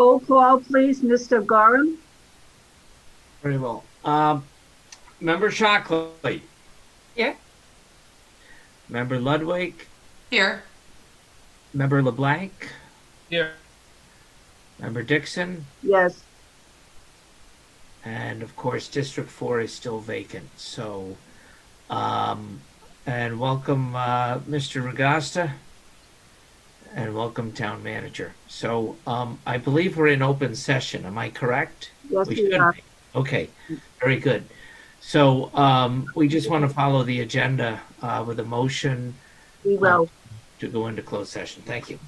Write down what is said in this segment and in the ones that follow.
Roll call, please. Mr. Gorham? Very well. Member Shockley. Here. Member Ludwig. Here. Member LeBlanc. Here. Member Dixon. Yes. And of course, District 4 is still vacant. So, and welcome, Mr. Regasta. And welcome, Town Manager. So, I believe we're in open session. Am I correct? Yes, We we should are. be. Okay, very good. So, we just want to follow the agenda with a motion We will. to go into closed session. Thank you.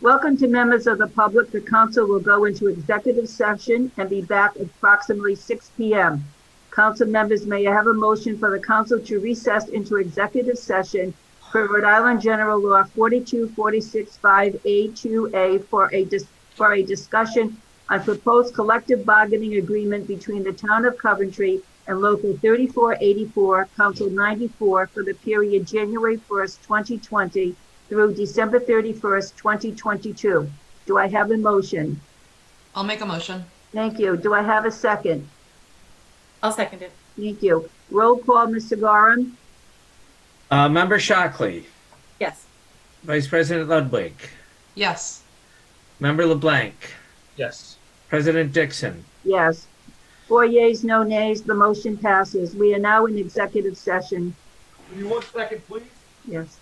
Welcome to members of the public. The council will go into executive session and be back at approximately 6 p.m. Council members, may I have a motion for the council to recess into executive session for Rhode Island General Law 42465A2A for a discussion on proposed collective bargaining agreement between the town of Coventry and Local 3484, Council 94 for the period January 1st, 2020 through December 31st, 2022. Do I have a motion? I'll make a motion. Thank you. Do I have a second? I'll second it. Thank you. Roll call, Mr. Gorham? Member Shockley. Yes. Vice President Ludwig. Yes. Member LeBlanc. Yes. President Dixon. Yes. 4 yeas, no nays. The motion passes. We are now in executive session. Give me 1 second, please. Yes.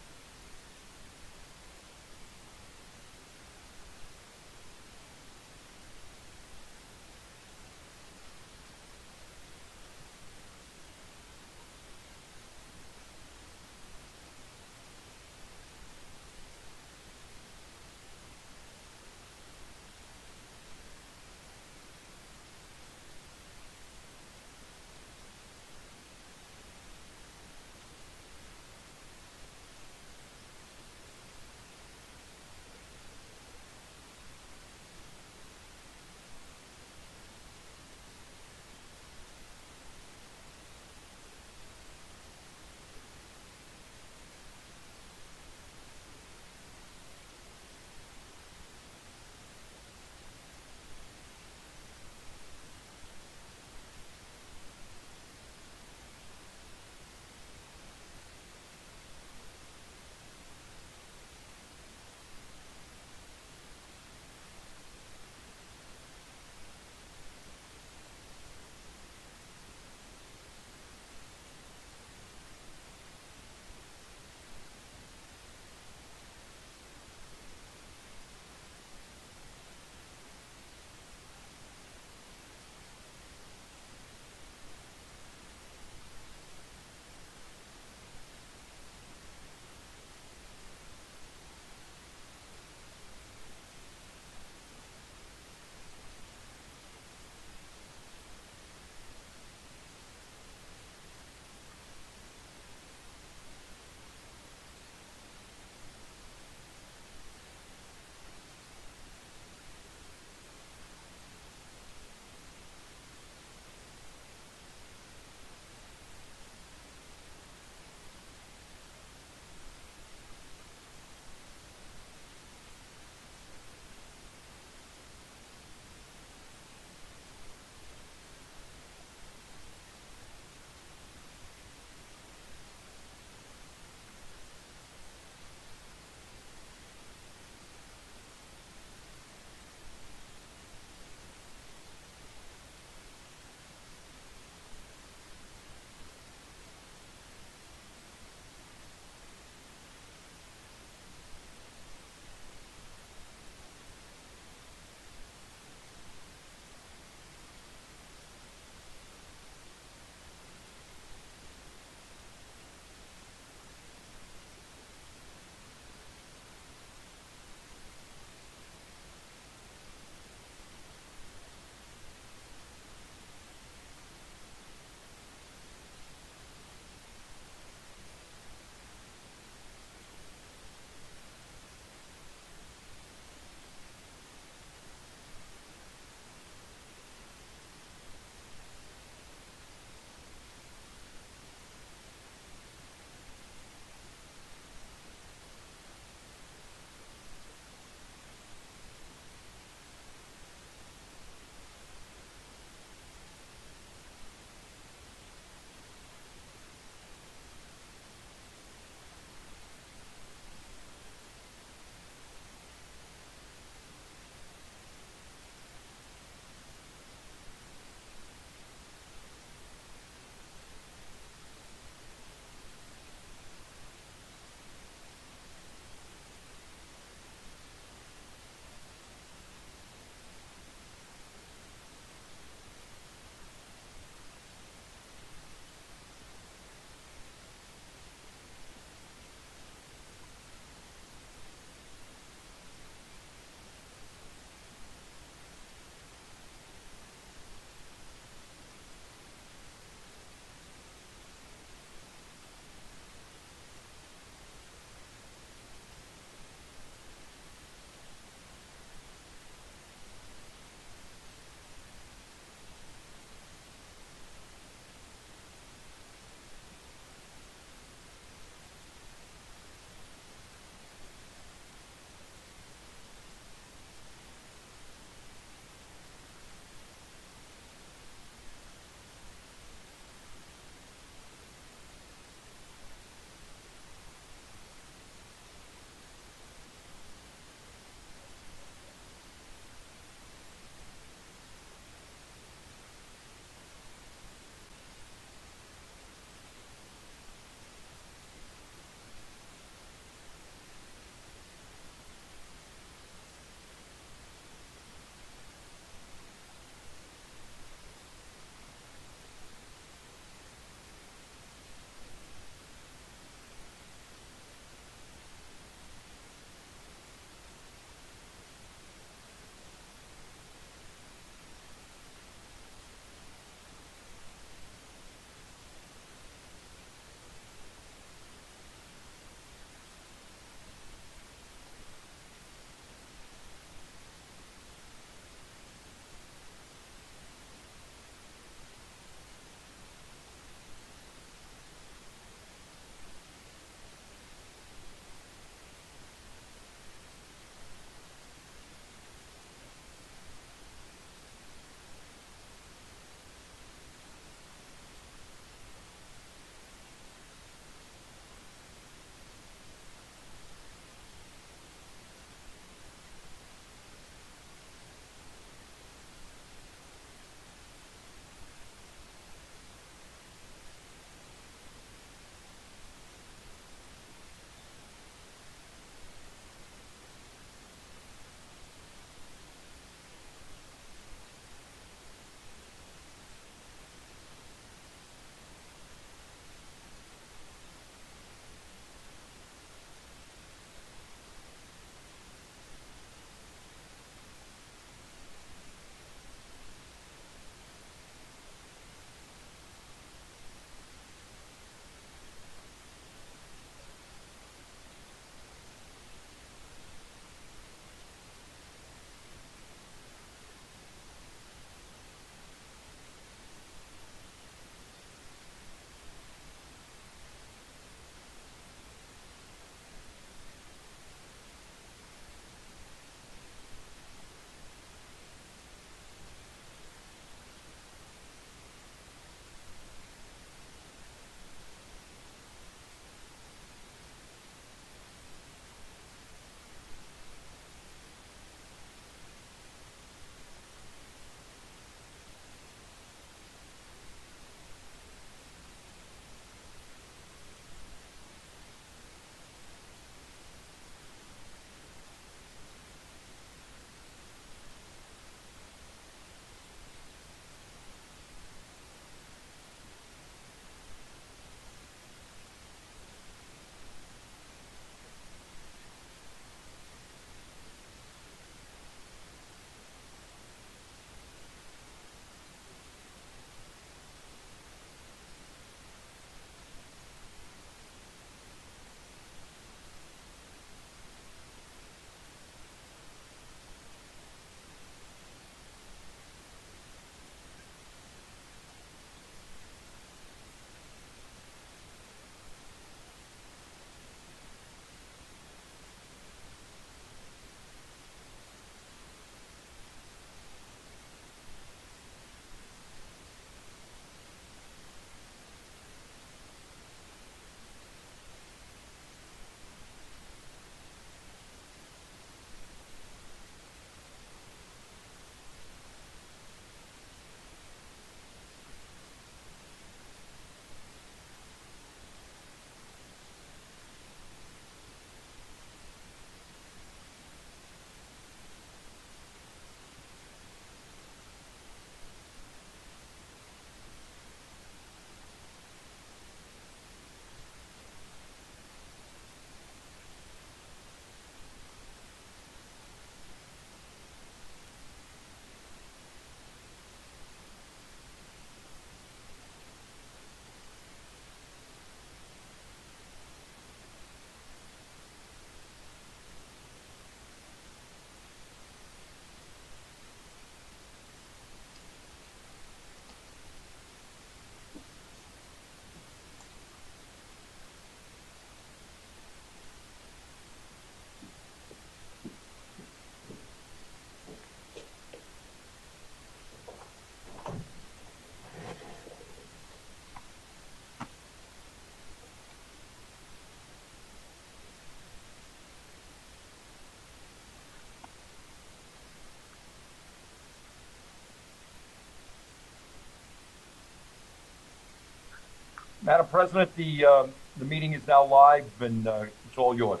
Madam President, the meeting is now live and it's all yours.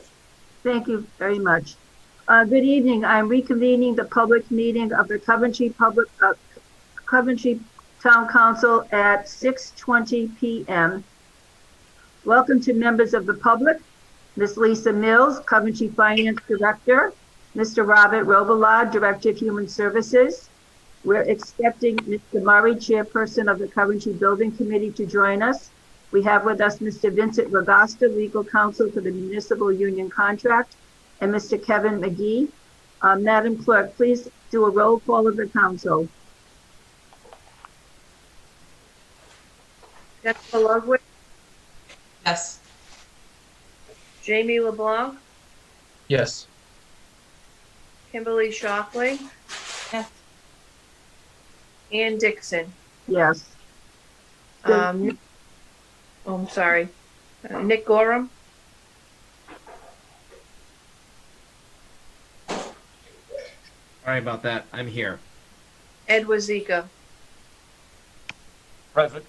Thank you very much. Good evening. I'm reconvening the public meeting of the Coventry Town Council at 6:20 p.m. Welcome to members of the public, Ms. Lisa Mills, Coventry Finance Director, Mr. Robert Robillard, Director of Human Services. We're expecting Mr. Murray, Chairperson of the Coventry Building Committee, to join us. We have with us Mr. Vincent Regasta, Legal Counsel for the Municipal Union Contract, and Mr. Kevin McGee. Madam Clerk, please do a roll call of the council. Jennifer Ludwig, Yes. Jamie LeBlanc, Yes. Kimberly Shockley. Yes. Ann Dixon. Yes. Oh, I'm sorry. Nick Gorham, Sorry about that. I'm here. Ed Wazika. Present.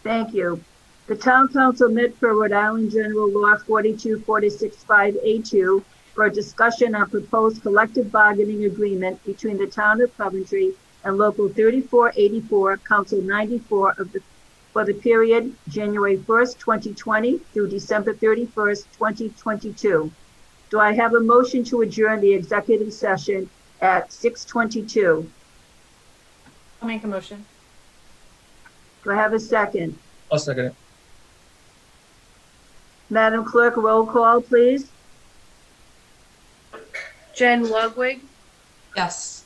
Thank you. The Town Council met for Rhode Island General Law 42465A2 for a discussion on proposed collective bargaining agreement between the Town of Coventry and Local 3484, Council 94 for the period January 1st, 2020 through December 31st, 2022. Do I have a motion to adjourn the executive session at 6:22? I'll make a motion. Do I have a second? I'll second it. Madam Clerk, roll call, please. Jen Ludwig, Yes.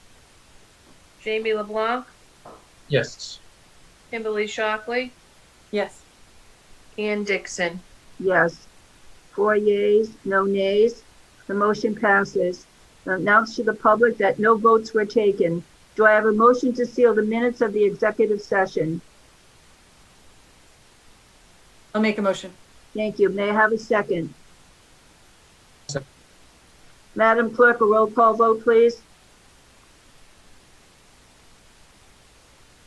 Jamie LeBlanc, Yes. Kimberly Shockley, Yes. Ann Dixon. Yes. 4 yeas, no nays. The motion passes. Announce to the public that no votes were taken. Do I have a motion to seal the minutes of the executive session? I'll make a motion. Thank you. May I have a second? Second. Madam Clerk, a roll call vote, please.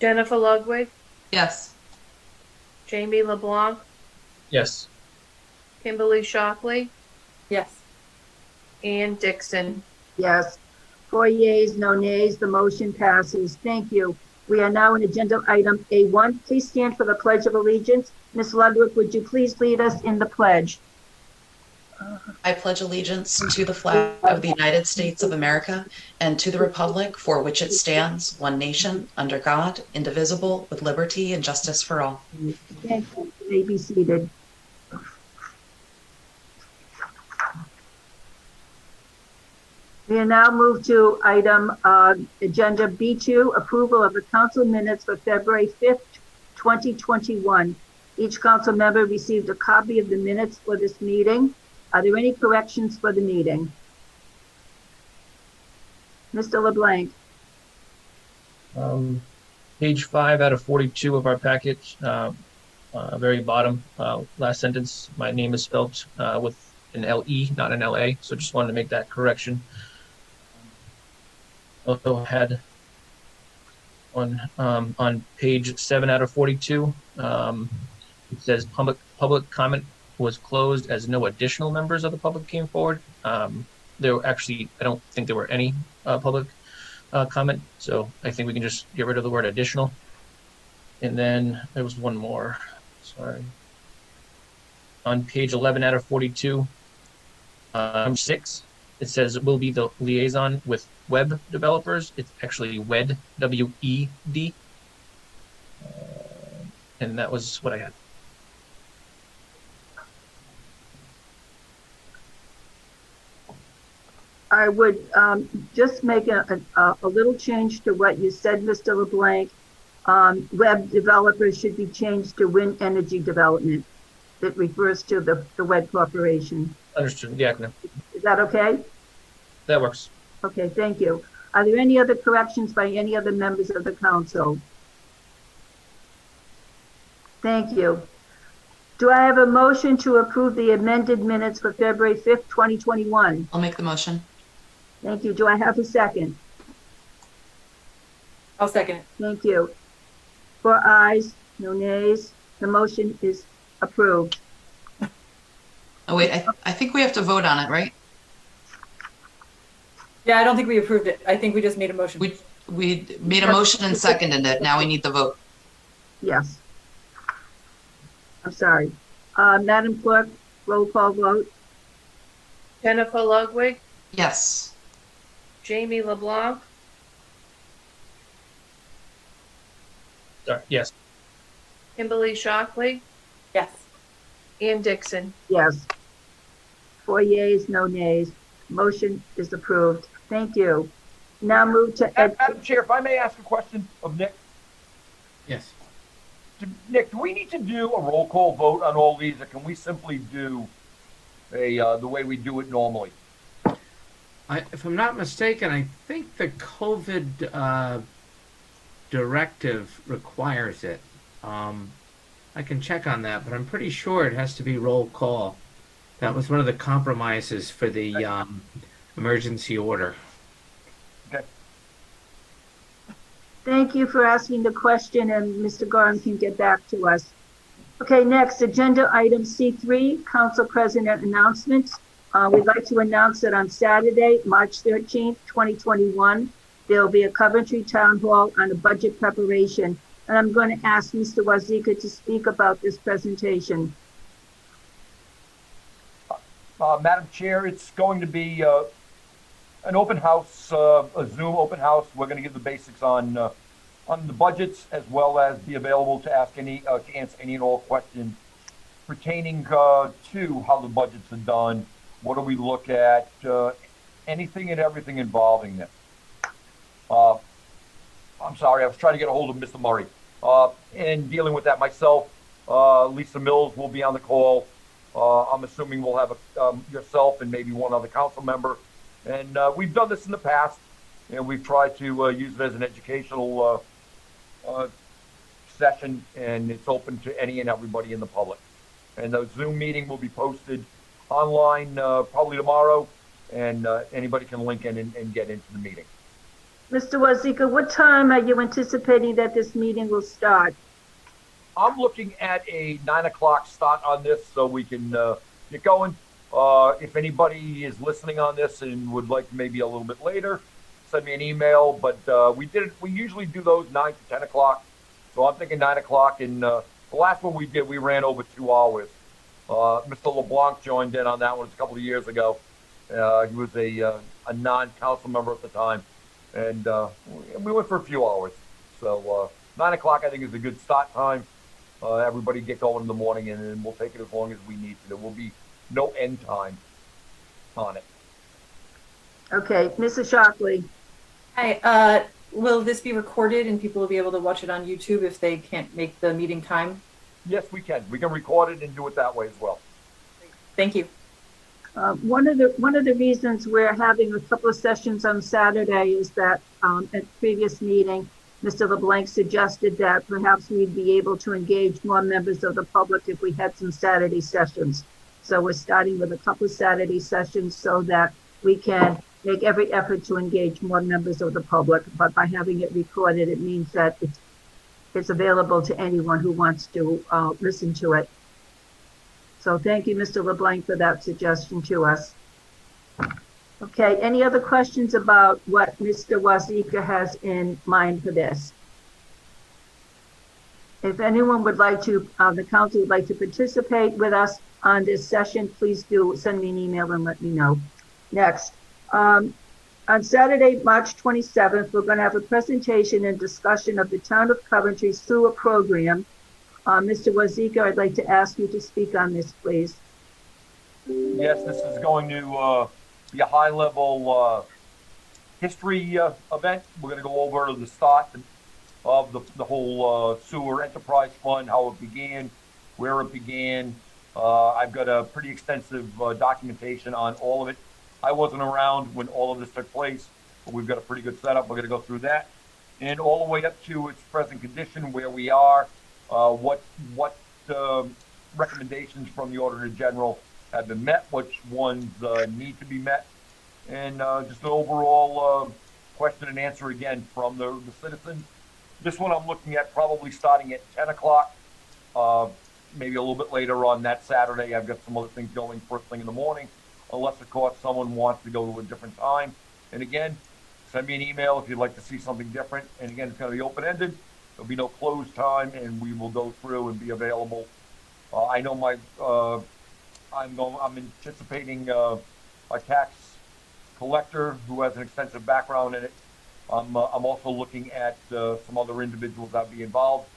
Jennifer Ludwig, Yes. Jamie LeBlanc, Yes. Kimberly Shockley, Yes. Ann Dixon. Yes. 4 yeas, no nays. The motion passes. Thank you. We are now in agenda item A1. Please stand for the Pledge of Allegiance. Ms. Ludwig, would you please lead us in the pledge? I pledge allegiance to the flag of the United States of America and to the republic for which it stands, one nation, under God, indivisible, with liberty and justice for all. Thank you. You may be seated. We are now moved to item agenda B2, approval of the council minutes for February 5th, 2021. Each council member received a copy of the minutes for this meeting. Are there any corrections for the meeting? Mr. LeBlanc. Page 5 out of 42 of our package, very bottom, last sentence, my name is spelled with an L-E, not an L-A, so just wanted to make that correction. Also had on page 7 out of 42, it says public comment was closed as no additional members of the public came forward. There were actually, I don't think there were any public comment, so I think we can just get rid of the word additional. And then there was one more, sorry. On page 11 out of 42, 6, it says will be the liaison with web developers. It's actually WED, W-E-D. And that was what I had. I would just make a little change to what you said, Mr. LeBlanc. Web developers should be changed to wind energy development. That refers to the WED Corporation. Understood, the acronym. Is that okay? That works. Okay, thank you. Are there any other corrections by any other members of the council? Thank you. Do I have a motion to approve the amended minutes for February 5th, 2021? I'll make the motion. Thank you. Do I have a second? I'll second it. Thank you. 4 ayes, no nays. The motion is approved. Oh, wait, I think we have to vote on it, right? Yeah, I don't think we approved it. I think we just made a motion. We made a motion and seconded it. Now we need the vote. Yes. I'm sorry. Madam Clerk, roll call vote. Jennifer Ludwig, Yes. Jamie LeBlanc, Sorry, yes. Kimberly Shockley, Yes. Ann Dixon. Yes. 4 yeas, no nays. Motion is approved. Thank you. Now move to Madam Chair, if I may ask a question of Nick. Yes. Nick, do we need to do a roll call vote on all these, or can we simply do the way we do it normally? If I'm not mistaken, I think the COVID directive requires it. I can check on that, but I'm pretty sure it has to be roll call. That was one of the compromises for the emergency order. Okay. Thank you for asking the question, and Mr. Gorham can get back to us. Okay, next, agenda item C3, Council President announcements. We'd like to announce that on Saturday, March 13th, 2021, there will be a Coventry Town Hall on a budget preparation. And I'm going to ask Mr. Wazika to speak about this presentation. Madam Chair, it's going to be an open house, a Zoom open house. We're going to give the basics on the budgets, as well as be available to answer any and all questions pertaining to how the budgets are done. What do we look at? Anything and everything involving it. I'm sorry, I was trying to get a hold of Mr. Murray. And dealing with that myself, Lisa Mills will be on the call. I'm assuming we'll have yourself and maybe one other council member. And we've done this in the past, and we've tried to use it as an educational session, and it's open to any and everybody in the public. And the Zoom meeting will be posted online probably tomorrow, and anybody can link in and get into the meeting. Mr. Wazika, what time are you anticipating that this meeting will start? I'm looking at a 9 o'clock start on this so we can get going. If anybody is listening on this and would like maybe a little bit later, send me an email. But we usually do those 9 to 10 o'clock. So I'm thinking 9 o'clock. And the last one we did, we ran over 2 hours. Mr. LeBlanc joined in on that one a couple of years ago. He was a non-council member at the time. And we went for a few hours. So 9 o'clock, I think, is a good start time. Everybody get going in the morning, and then we'll take it as long as we need to. There will be no end time on it. Okay, Mrs. Shockley. Hi, will this be recorded and people will be able to watch it on YouTube if they can't make the meeting time? Yes, we can. We can record it and do it that way as well. Thank you. One of the reasons we're having a couple of sessions on Saturday is that at the previous meeting, Mr. LeBlanc suggested that perhaps we'd be able to engage more members of the public if we had some Saturday sessions. So we're starting with a couple of Saturday sessions so that we can make every effort to engage more members of the public. But by having it recorded, it means that it's available to anyone who wants to listen to it. So thank you, Mr. LeBlanc, for that suggestion to us. Okay, any other questions about what Mr. Wazika has in mind for this? If anyone would like to, the council would like to participate with us on this session, please do send me an email and let me know. Next, on Saturday, March 27th, we're going to have a presentation and discussion of the Town of Coventry sewer program. Mr. Wazika, I'd like to ask you to speak on this, please. Yes, this is going to be a high-level history event. We're going to go over the start of the whole sewer enterprise fund, how it began, where it began. I've got a pretty extensive documentation on all of it. I wasn't around when all of this took place, but we've got a pretty good setup. We're going to go through that, and all the way up to its present condition, where we are, what recommendations from the Auditor General have been met, which ones need to be met, and just an overall question and answer again from the citizens. This one I'm looking at probably starting at 10 o'clock. maybe a little bit later on that Saturday. I've got some other things going first thing in the morning, unless of course someone wants to go to a different time. And again, send me an email if you'd like to see something different. And again, it's going to be open-ended. There'll be no closed time, and we will go through and be available. I know I'm anticipating a tax collector who has an extensive background in it. I'm also looking at some other individuals that will be involved,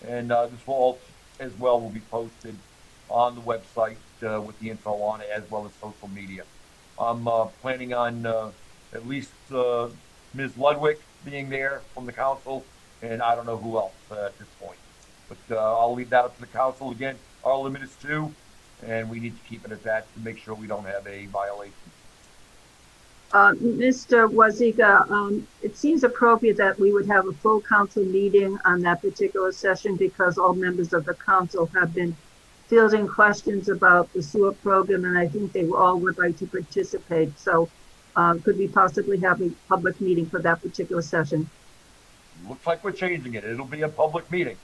and this will as well will be posted on the website with the info on it, as well as social media. I'm planning on at least Ms. Ludwig being there from the council, and I don't know who else at this point. But I'll leave that up to the council. Again, our limit is 2, and we need to keep it at that to make sure we don't have a violation. Mr. Waziga, it seems appropriate that we would have a full council meeting on that particular session because all members of the council have been fielding questions about the sewer program, and I think they all would like to participate. So could we possibly have a public meeting for that particular session? Looks like we're changing it. It'll be a public meeting.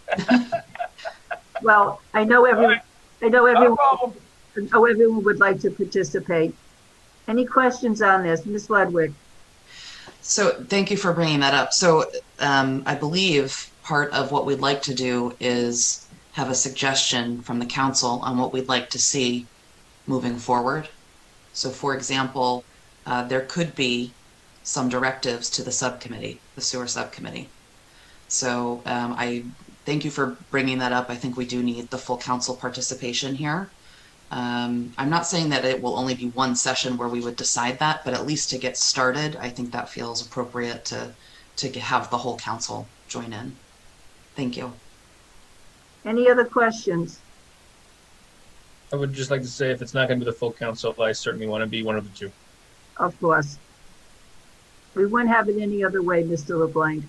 Well, I know everyone would like to participate. Any questions on this? Ms. Ludwig? So thank you for bringing that up. So I believe part of what we'd like to do is have a suggestion from the council on what we'd like to see moving forward. So for example, there could be some directives to the subcommittee, the sewer subcommittee. So I thank you for bringing that up. I think we do need the full council participation here. I'm not saying that it will only be one session where we would decide that, but at least to get started, I think that feels appropriate to have the whole council join in. Thank you. Any other questions? I would just like to say, if it's not going to be the full council, I certainly want to be one of the 2. Of course. We wouldn't have it any other way, Mr. LeBlanc.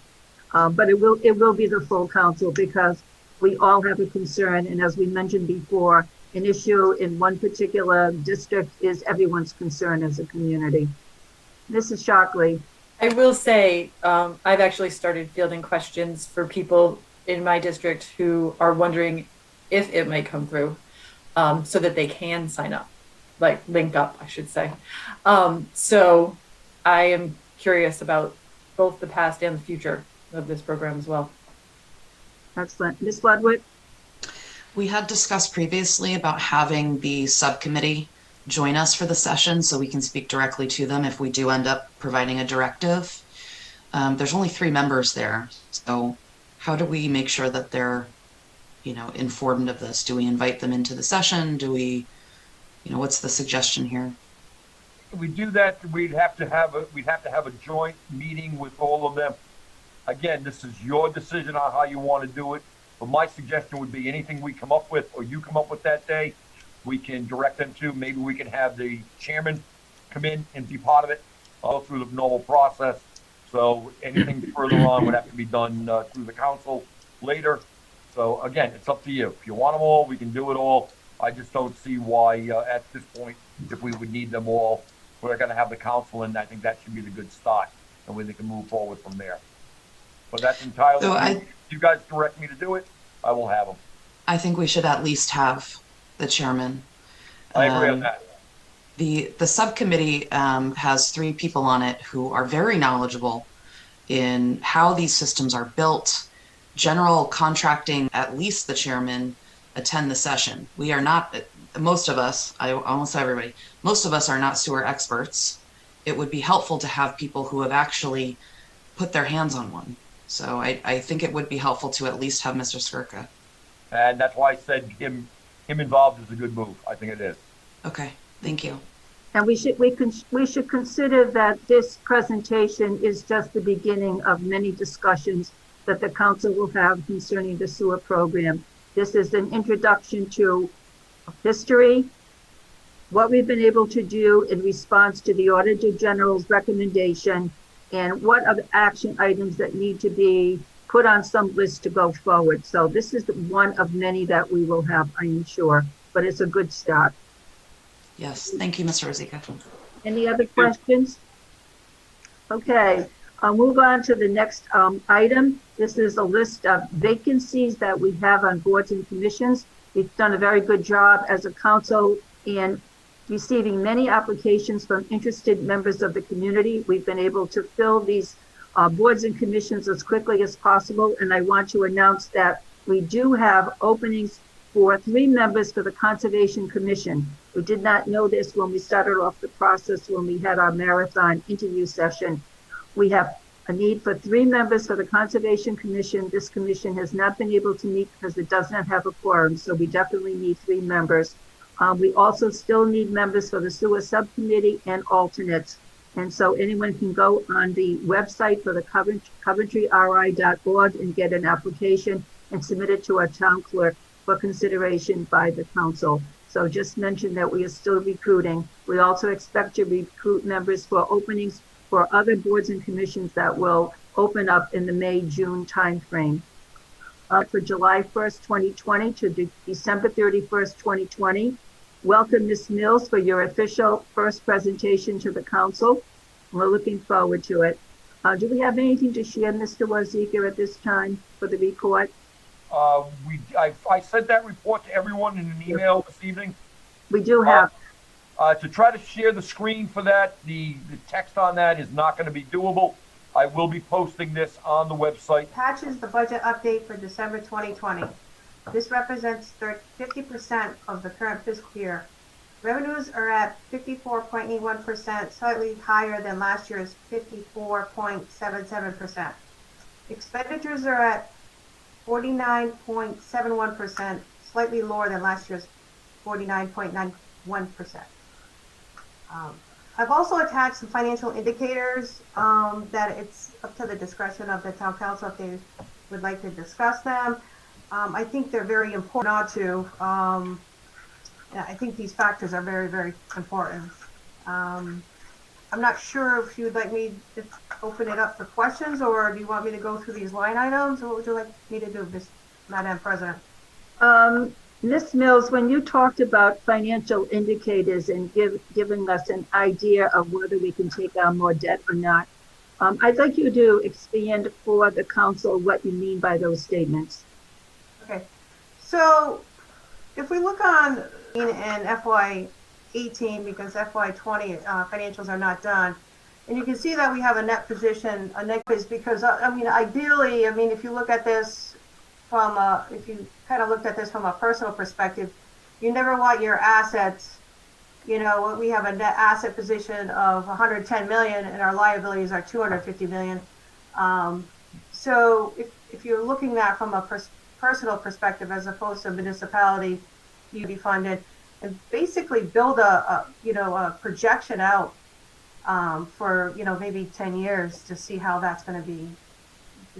But it will be the full council because we all have a concern. And as we mentioned before, an issue in one particular district is everyone's concern as a community. Mrs. Shockley. I will say, I've actually started fielding questions for people in my district who are wondering if it might come through, so that they can sign up, like link up, I should say. So I am curious about both the past and the future of this program as well. Excellent. Ms. Ludwig? We had discussed previously about having the subcommittee join us for the session so we can speak directly to them if we do end up providing a directive. There's only 3 members there, so how do we make sure that they're, informed of this? Do we invite them into the session? Do we, what's the suggestion here? If we do that, we'd have to have a joint meeting with all of them. Again, this is your decision on how you want to do it. But my suggestion would be anything we come up with or you come up with that day, we can direct them to. Maybe we can have the chairman come in and be part of it all through the normal process. So anything further on would have to be done through the council later. So again, it's up to you. If you want them all, we can do it all. I just don't see why at this point, if we would need them all, we're going to have the council, and I think that should be the good start, and we can move forward from there. But that's entirely if you guys direct me to do it, I will have them. I think we should at least have the chairman. I agree on that. The subcommittee has 3 people on it who are very knowledgeable in how these systems are built, general contracting. At least the chairman attend the session. We are not, most of us, I almost everybody, most of us are not sewer experts. It would be helpful to have people who have actually put their hands on one. So I think it would be helpful to at least have Mr. Skirka. And that's why I said him involved is a good move. I think it is. Okay, thank you. And we should consider that this presentation is just the beginning of many discussions that the council will have concerning the sewer program. This is an introduction to history, what we've been able to do in response to the Auditor General's recommendation, and what are the action items that need to be put on some list to go forward. So this is one of many that we will have, I am sure, but it's a good start. Yes, thank you, Mr. Rosica. Any other questions? Okay, I'll move on to the next item. This is a list of vacancies that we have on boards and commissions. We've done a very good job as a council in receiving many applications from interested members of the community. We've been able to fill these boards and commissions as quickly as possible, and I want to announce that we do have openings for 3 members for the Conservation Commission. We did not know this when we started off the process when we had our marathon interview session. We have a need for 3 members for the Conservation Commission. This commission has not been able to meet because it does not have a quorum, so we definitely need 3 members. We also still need members for the sewer subcommittee and alternates. And so anyone can go on the website for the coventryri.org and get an application and submit it to our town clerk for consideration by the council. So just mention that we are still recruiting. We also expect to recruit members for openings for other boards and commissions that will open up in the May-June timeframe. For July 1st, 2020 to December 31st, 2020. Welcome, Ms. Mills, for your official first presentation to the council. We're looking forward to it. Do we have anything to share, Mr. Wazika, at this time for the report? I sent that report to everyone in an email this evening. We do have. To try to share the screen for that, the text on that is not going to be doable. I will be posting this on the website. Attaches the budget update for December 2020. This represents 50% of the current fiscal year. Revenues are at 54.81%, slightly higher than last year's 54.77%. Expenditures are at 49.71%, slightly lower than last year's 49.91%. I've also attached some financial indicators that it's up to the discretion of the town council if they would like to discuss them. I think they're very important not to. I think these factors are very, very important. I'm not sure if you'd like me to open it up for questions, or do you want me to go through these line items, or what would you like me to do, Madam President? Ms. Mills, when you talked about financial indicators and giving us an idea of whether we can take on more debt or not, I'd like you to expand for the council what you mean by those statements. Okay, so if we look on in FY18, because FY20 financials are not done, and you can see that we have a net position, a net is because, ideally, if you look at this from if you kind of looked at this from a personal perspective, you never want your assets, we have a net asset position of 110 million and our liabilities are 250 million. So if you're looking at from a personal perspective as opposed to municipality, you'd be funded, and basically build a projection out for maybe 10 years to see how that's going to be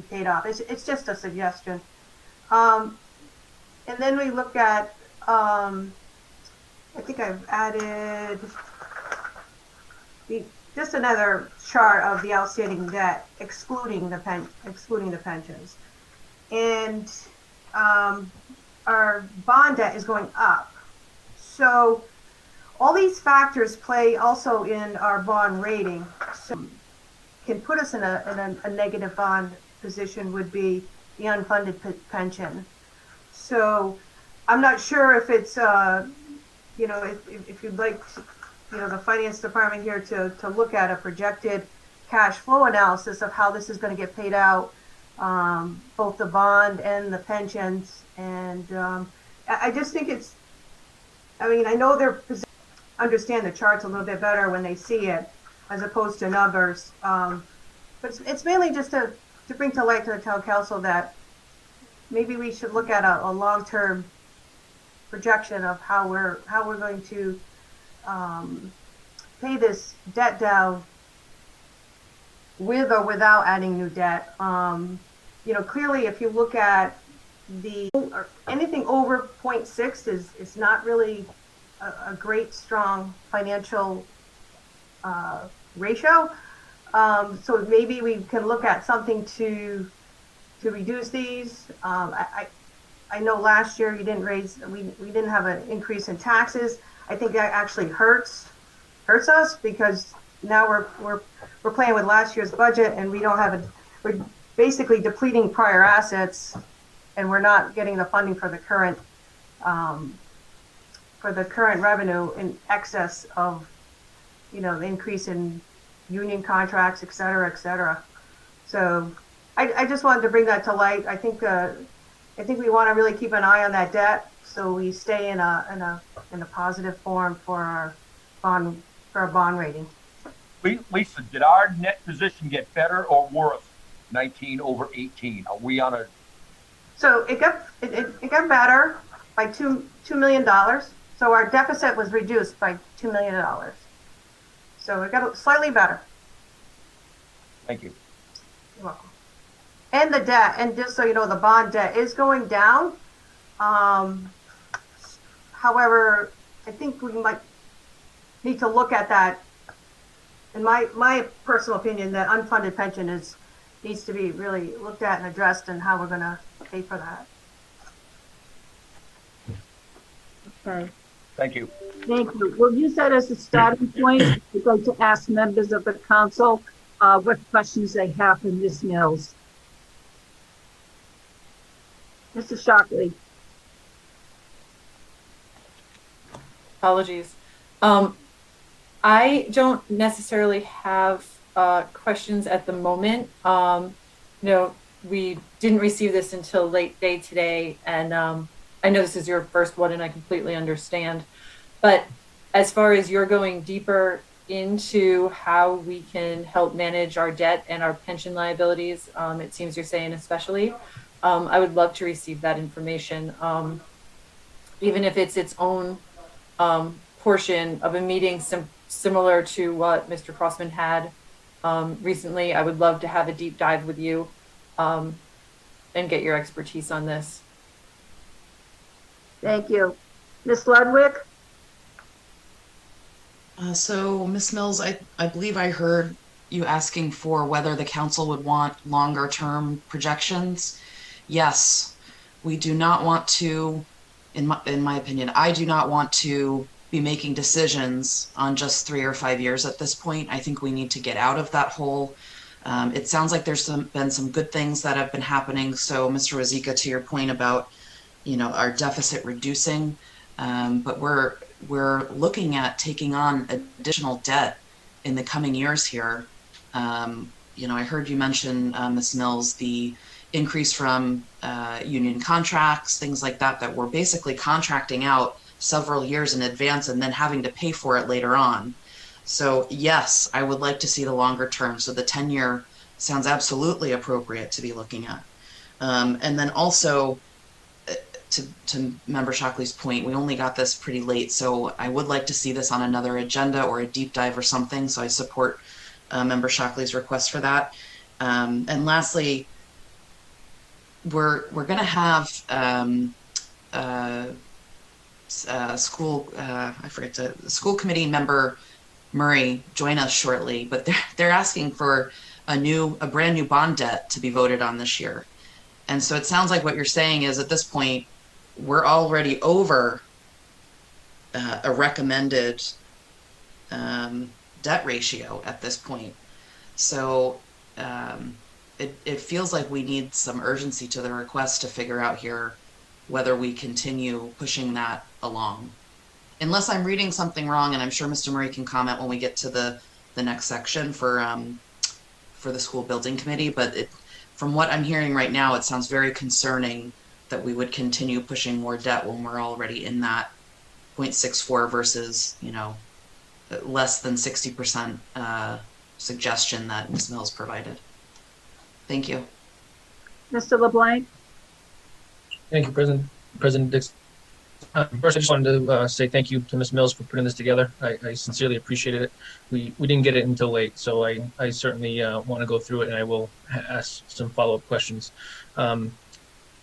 paid off. It's just a suggestion. And then we look at I think I've added just another chart of the outstanding debt excluding the pensions, and our bond debt is going up. So all these factors play also in our bond rating. So can put us in a negative bond position would be the unfunded pension. So I'm not sure if it's if you'd like the finance department here to look at a projected cash flow analysis of how this is going to get paid out, both the bond and the pensions. And I just think it's, I know they're understand the charts a little bit better when they see it as opposed to numbers. But it's mainly just to bring to light to the town council that maybe we should look at a long-term projection of how we're going to pay this debt down with or without adding new debt. Clearly, if you look at anything over 0.6 is not really a great strong financial ratio. So maybe we can look at something to reduce these. I know last year you didn't we didn't have an increase in taxes. I think that actually hurts us because now we're we're playing with last year's budget and we don't have we're basically depleting prior assets and we're not getting the funding for the current revenue in excess of, you know, the increase in union contracts, et cetera, et cetera. So I just wanted to bring that to light. I think we want to really keep an eye on that debt so we stay in a positive form for our bond rating. Lisa, did our net position get better or worse? 19 over 18. Are we on a? So it got better by $2 million. So our deficit was reduced by $2 million. So it got slightly better. Thank you. You're welcome. And the debt, and just so you know, the bond debt is going down. However, I think we might need to look at that. In my personal opinion, that unfunded pension needs to be really looked at and addressed, and how we're going to pay for that. Okay. Thank you. Thank you. We'll use that as a starting point. We'd like to ask members of the council what questions they have for Ms. Mills. Mr. Shockley. Apologies. I don't necessarily have questions at the moment. We didn't receive this until late day today, and I know this is your first one, and I completely understand. But as far as you're going deeper into how we can help manage our debt and our pension liabilities, it seems you're saying especially, I would love to receive that information, even if it's its own portion of a meeting similar to what Mr. Crossman had recently. I would love to have a deep dive with you and get your expertise on this. Thank you. Ms. Ludwig? So, Ms. Mills, I believe I heard you asking for whether the council would want longer term projections. Yes, we do not want to, in my opinion, I do not want to be making decisions on just 3 or 5 years at this point. I think we need to get out of that hole. It sounds like there's been some good things that have been happening. So, Mr. Wazika, to your point about, our deficit reducing, but we're looking at taking on additional debt in the coming years here. I heard you mention, Ms. Mills, the increase from union contracts, things like that we're basically contracting out several years in advance and then having to pay for it later on. So yes, I would like to see the longer term. So the 10-year sounds absolutely appropriate to be looking at. And then also, to Member Shockley's point, we only got this pretty late, so I would like to see this on another agenda or a deep dive or something. So I support Member Shockley's request for that. And lastly, we're going to have school committee member Murray join us shortly, but they're asking for a brand new bond debt to be voted on this year. And so it sounds like what you're saying is at this point, we're already over a recommended debt ratio at this point. So it feels like we need some urgency to the request to figure out here whether we continue pushing that along. Unless I'm reading something wrong, and I'm sure Mr. Murray can comment when we get to the next section for the school building committee, but from what I'm hearing right now, it sounds very concerning that we would continue pushing more debt when we're already in that 0.64 versus, less than 60% suggestion that Ms. Mills provided. Thank you. Mr. LeBlanc? Thank you, President Dixon. First, I just wanted to say thank you to Ms. Mills for putting this together. I sincerely appreciated it. We didn't get it until late, so I certainly want to go through it, and I will ask some follow-up questions.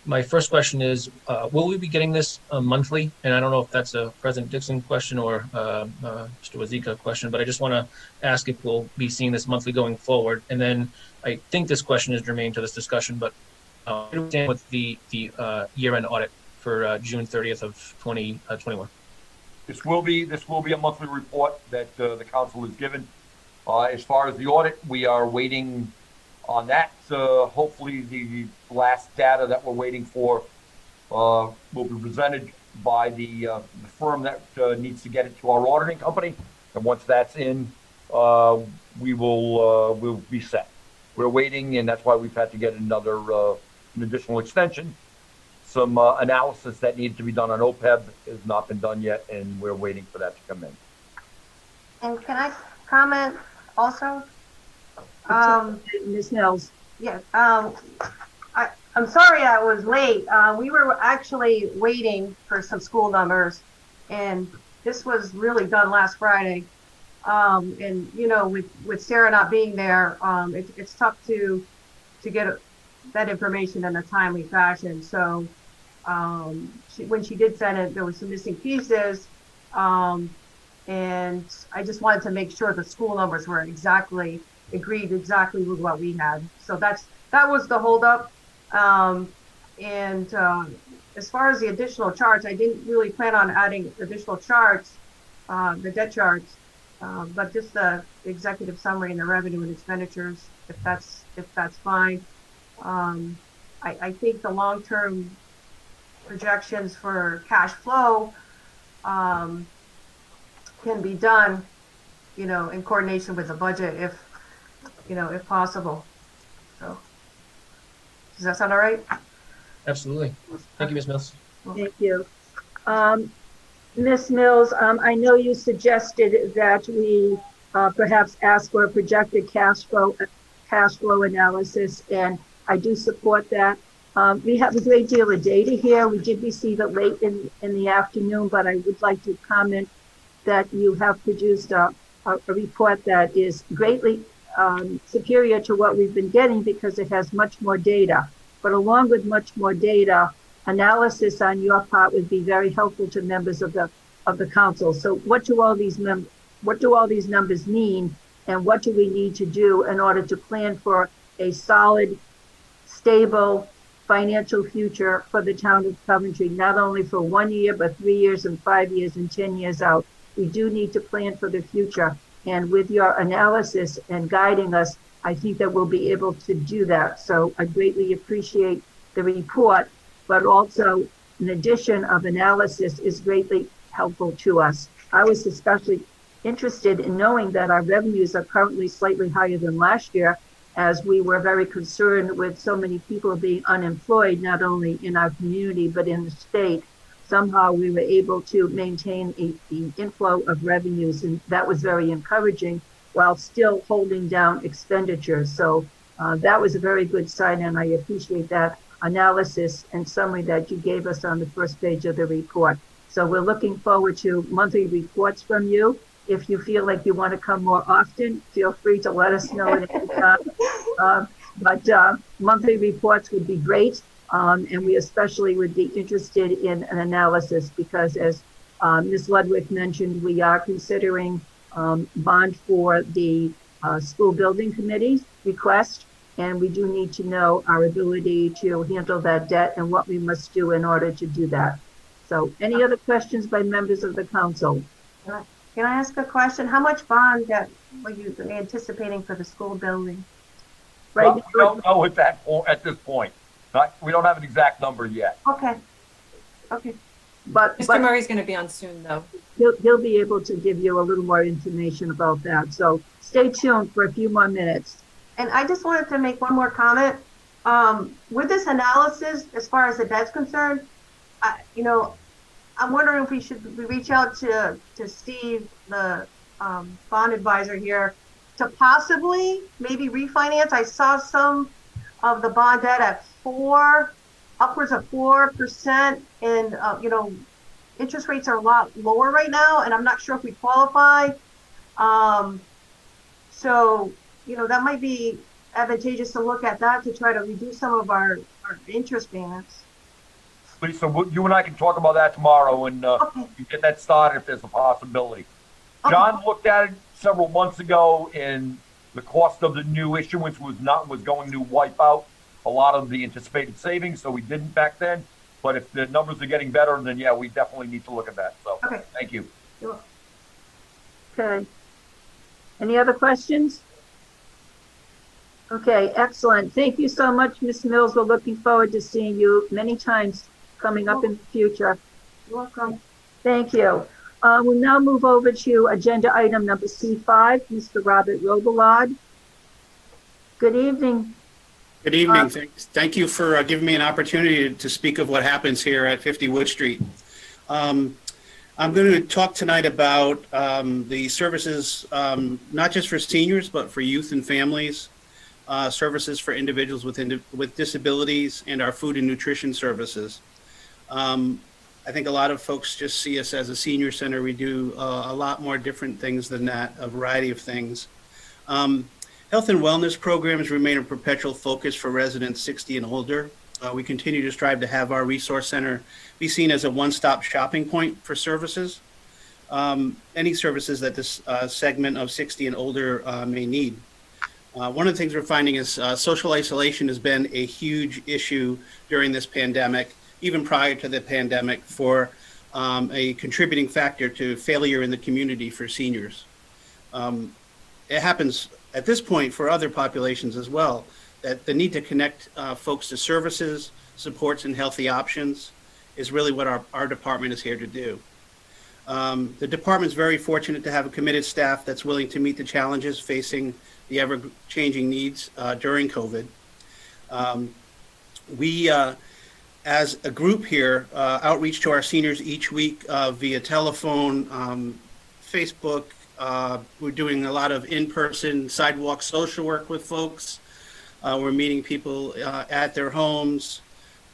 My first question is, will we be getting this monthly? And I don't know if that's a President Dixon question or Mr. Wazika question, but I just want to ask if we'll be seeing this monthly going forward. And then I think this question is germane to this discussion, but where do we stand with the year-end audit for June 30th of 2021? This will be a monthly report that the council is given. As far as the audit, we are waiting on that. Hopefully the last data that we're waiting for will be presented by the firm that needs to get it to our auditing company. And once that's in, we'll be set. We're waiting, and that's why we've had to get an additional extension. Some analysis that needs to be done on OPEB has not been done yet, and we're waiting for that to come in. And can I comment also? Ms. Mills. Yeah, I'm sorry I was late. We were actually waiting for some school numbers, and this was really done last Friday. And you know, with Sarah not being there, it's tough to get that information in a timely fashion. So when she did send it, there were some missing pieces, and I just wanted to make sure the school numbers were agreed exactly with what we had. So that was the holdup. As far as the additional charts, I didn't really plan on adding additional charts, the debt charts, but just the executive summary and the revenue and expenditures, if that's fine. I think the long-term projections for cash flow can be done, you know, in coordination with the budget if possible. So, does that sound all right? Absolutely. Thank you, Ms. Mills. Thank you. Ms. Mills, I know you suggested that we perhaps ask for a projected cash flow analysis, and I do support that. We have a great deal of data here. We did receive it late in the afternoon, but I would like to comment that you have produced a report that is greatly superior to what we've been getting because it has much more data. But along with much more data, analysis on your part would be very helpful to members of the council. So what do all these numbers mean, and what do we need to do in order to plan for a solid, stable financial future for the town of Coventry, not only for 1 year, but 3 years and 5 years and 10 years out. We do need to plan for the future. And with your analysis and guiding us, I think that we'll be able to do that. So I greatly appreciate the report, but also an addition of analysis is greatly helpful to us. I was especially interested in knowing that our revenues are currently slightly higher than last year, as we were very concerned with so many people being unemployed, not only in our community, but in the state. Somehow we were able to maintain the inflow of revenues, and that was very encouraging while still holding down expenditures. So that was a very good sign, and I appreciate that analysis and summary that you gave us on the first page of the report. So we're looking forward to monthly reports from you. If you feel like you want to come more often, feel free to let us know at any time. But monthly reports would be great. And we especially would be interested in an analysis because, as Ms. Ludwig mentioned, we are considering bond for the school building committee request, and we do need to know our ability to handle that debt and what we must do in order to do that. So any other questions by members of the council? Can I ask a question? How much bond debt were you anticipating for the school building? Right. We don't know at this point. We don't have an exact number yet. Okay. But Mr. Murray's going to be on soon, though. he'll be able to give you a little more information about that. So stay tuned for a few more minutes. And I just wanted to make one more comment. With this analysis, as far as the debt's concerned, I'm wondering if we reach out to Steve, the bond advisor here, to possibly maybe refinance. I saw some of the bond debt at upwards of 4%, and interest rates are a lot lower right now, and I'm not sure if we qualify. So that might be advantageous to look at that to try to reduce some of our interest payments. Lisa, you and I can talk about that tomorrow and Okay. get that started if there's a possibility. Okay. John looked at it several months ago, and the cost of the new issuance was going to wipe out a lot of the anticipated savings, so we didn't back then. But if the numbers are getting better, then yeah, we definitely need to look at that. So Okay. thank you. Okay. Any other questions? Okay, excellent. Thank you so much, Ms. Mills. We're looking forward to seeing you many times coming up in the future. You're welcome. Thank you. We'll now move over to agenda item number C5, Mr. Robert Robillard. Good evening. Good evening. Thank you for giving me an opportunity to speak of what happens here at 50 Wood Street. I'm going to talk tonight about the services, not just for seniors, but for youth and families, services for individuals with disabilities, and our food and nutrition services. I think a lot of folks just see us as a senior center. We do a lot more different things than that, a variety of things. Health and wellness programs remain a perpetual focus for residents 60 and older. We continue to strive to have our resource center be seen as a one-stop shopping point for services, any services that this segment of 60 and older may need. One of the things we're finding is social isolation has been a huge issue during this pandemic, even prior to the pandemic, for a contributing factor to failure in the community for seniors. It happens at this point for other populations as well, that the need to connect folks to services, supports, and healthy options is really what our department is here to do. The department's very fortunate to have a committed staff that's willing to meet the challenges facing the ever-changing needs during COVID. We, as a group here, outreach to our seniors each week via telephone, Facebook. We're doing a lot of in-person sidewalk social work with folks. We're meeting people at their homes.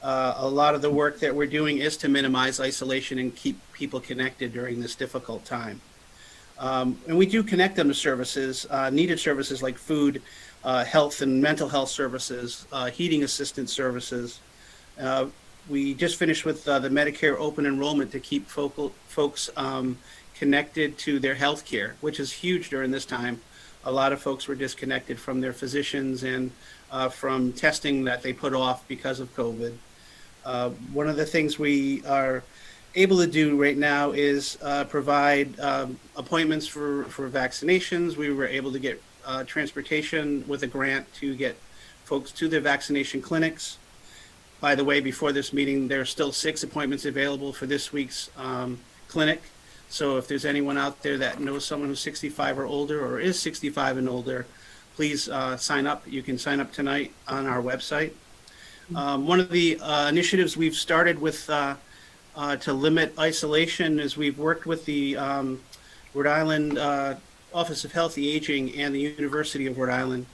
A lot of the work that we're doing is to minimize isolation and keep people connected during this difficult time. And we do connect them to services, needed services like food, health and mental health services, heating assistance services. We just finished with the Medicare open enrollment to keep folks connected to their health care, which is huge during this time. A lot of folks were disconnected from their physicians and from testing that they put off because of COVID. One of the things we are able to do right now is provide appointments for vaccinations. We were able to get transportation with a grant to get folks to their vaccination clinics. By the way, before this meeting, there are still 6 appointments available for this week's clinic. So if there's anyone out there that knows someone who's 65 or older or is 65 and older, please sign up. You can sign up tonight on our website. One of the initiatives we've started with to limit isolation is we've worked with the Rhode Island Office of Healthy Aging and the University of Rhode Island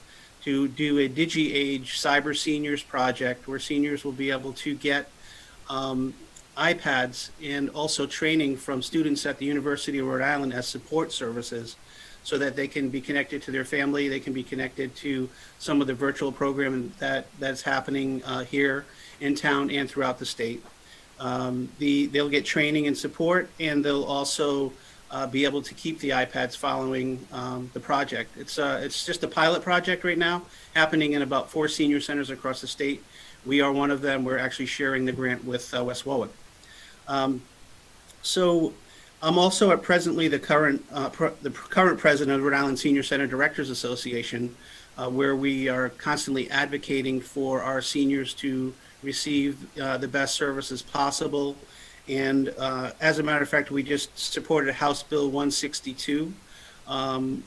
to do a DigiAge Cyber Seniors project where seniors will be able to get iPads and also training from students at the University of Rhode Island as support services so that they can be connected to their family, they can be connected to some of the virtual programming that's happening here in town and throughout the state. They'll get training and support, and they'll also be able to keep the iPads following the project. It's just a pilot project right now, happening in about 4 senior centers across the state. We are one of them. We're actually sharing the grant with West Warwick. So I'm also presently the current president of Rhode Island Senior Center Directors Association, where we are constantly advocating for our seniors to receive the best services possible. And as a matter of fact, we just supported House Bill 162,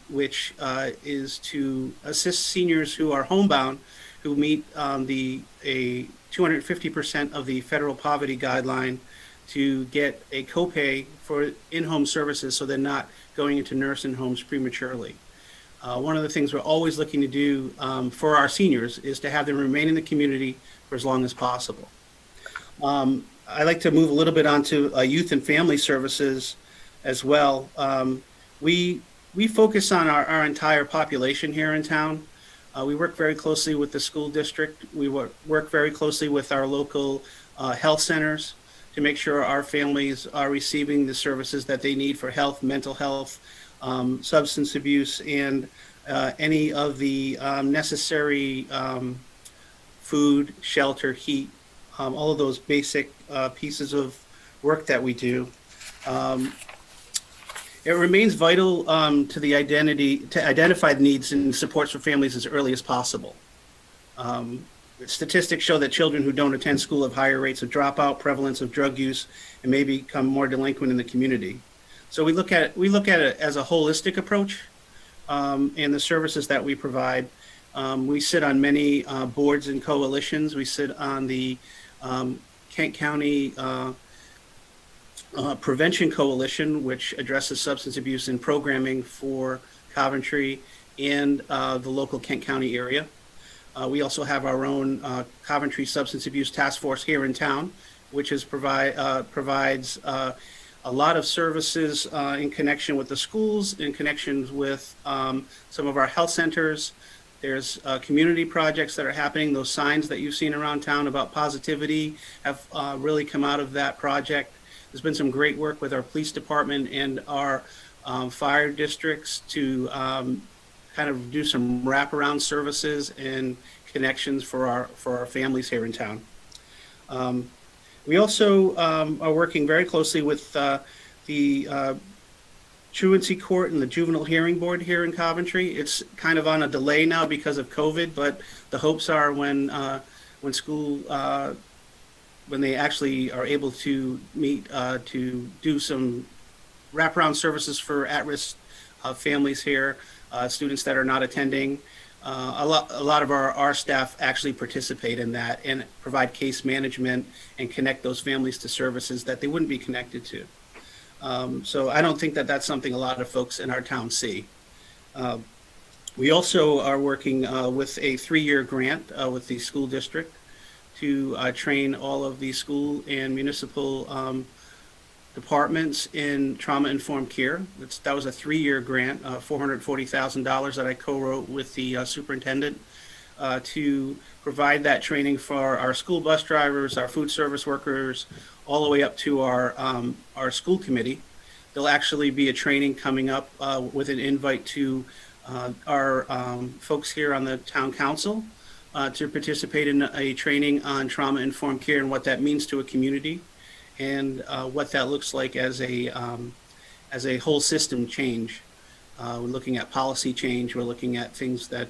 which is to assist seniors who are homebound, who meet a 250% of the federal poverty guideline, to get a copay for in-home services so they're not going into nursing homes prematurely. One of the things we're always looking to do for our seniors is to have them remain in the community for as long as possible. I'd like to move a little bit onto youth and family services as well. We focus on our entire population here in town. We work very closely with the school district. We work very closely with our local health centers to make sure our families are receiving the services that they need for health, mental health, substance abuse, and any of the necessary food, shelter, heat, all of those basic pieces of work that we do. It remains vital to identify the needs and supports for families as early as possible. Statistics show that children who don't attend school have higher rates of dropout, prevalence of drug use, and may become more delinquent in the community. So we look at it as a holistic approach in the services that we provide. We sit on many boards and coalitions. We sit on the Kent County Prevention Coalition, which addresses substance abuse and programming for Coventry and the local Kent County area. We also have our own Coventry Substance Abuse Task Force here in town, which provides a lot of services in connection with the schools, in connections with some of our health centers. There's community projects that are happening. Those signs that you've seen around town about positivity have really come out of that project. There's been some great work with our police department and our fire districts to kind of do some wraparound services and connections for our families here in town. We also are working very closely with the Truancy Court and the Juvenile Hearing Board here in Coventry. It's kind of on a delay now because of COVID, but the hopes are when school when they actually are able to meet to do some wraparound services for at-risk families here, students that are not attending. A lot of our staff actually participate in that and provide case management and connect those families to services that they wouldn't be connected to. So I don't think that that's something a lot of folks in our town see. We also are working with a 3-year grant with the school district to train all of the school and municipal departments in trauma-informed care. That was a 3-year grant, $440,000 that I co-wrote with the superintendent to provide that training for our school bus drivers, our food service workers, all the way up to our school committee. There'll actually be a training coming up with an invite to our folks here on the town council to participate in a training on trauma-informed care and what that means to a community, and what that looks like as a whole system change. We're looking at policy change. We're looking at things that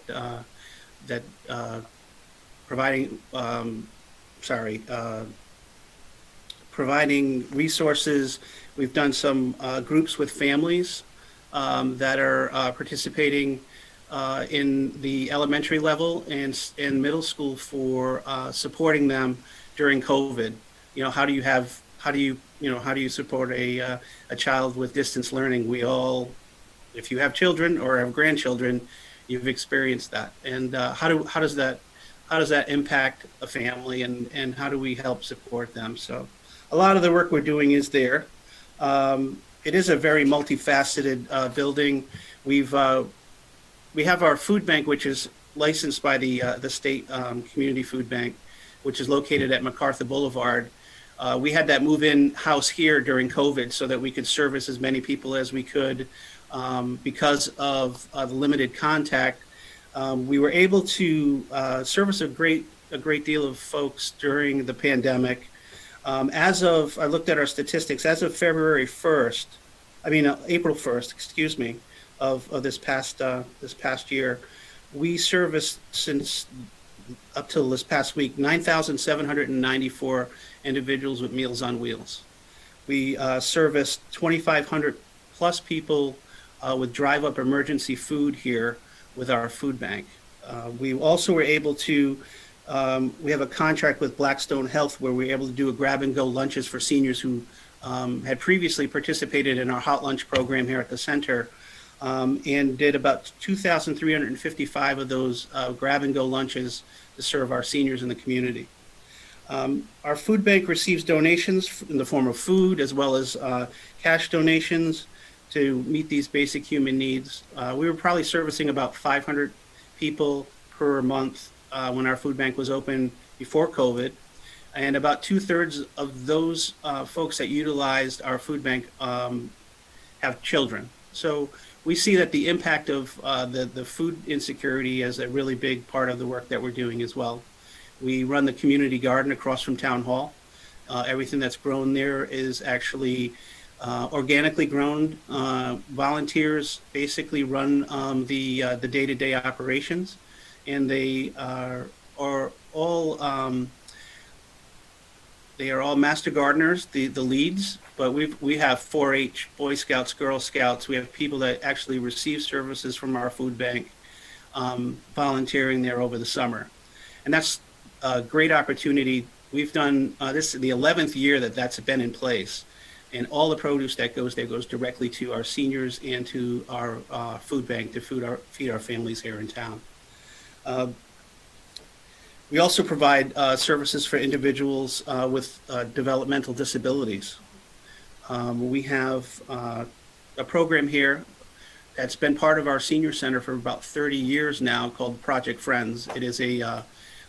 providing resources. We've done some groups with families that are participating in the elementary level and middle school for supporting them during COVID. You know, how do you support a child with distance learning? We all, if you have children or have grandchildren, you've experienced that. And how does that impact a family, and how do we help support them? So a lot of the work we're doing is there. It is a very multifaceted building. We have our food bank, which is licensed by the state community food bank, which is located at MacArthur Boulevard. We had that move-in house here during COVID so that we could service as many people as we could because of the limited contact. We were able to service a great deal of folks during the pandemic. I looked at our statistics, as of April 1st, excuse me, of this past year, we serviced, since up till this past week, 9,794 individuals with Meals on Wheels. We serviced 2,500 plus people with drive-up emergency food here with our food bank. We also were able to, we have a contract with Blackstone Health where we were able to do a grab-and-go lunches for seniors who had previously participated in our hot lunch program here at the center, and did about 2,355 of those grab-and-go lunches to serve our seniors in the community. Our food bank receives donations in the form of food as well as cash donations to meet these basic human needs. We were probably servicing about 500 people per month when our food bank was open before COVID, and about 2/3 of those folks that utilized our food bank have children. So we see that the impact of the food insecurity is a really big part of the work that we're doing as well. We run the community garden across from Town Hall. Everything that's grown there is actually organically grown. Volunteers basically run the day-to-day operations, and they are all they are all master gardeners, the leads. But we have 4-H, Boy Scouts, Girl Scouts. We have people that actually receive services from our food bank, volunteering there over the summer, and that's a great opportunity. We've done this is the 11th year that's been in place. And all the produce that goes there goes directly to our seniors and to our food bank to feed our families here in town. We also provide services for individuals with developmental disabilities. We have a program here that's been part of our senior center for about 30 years now called Project Friends. It is a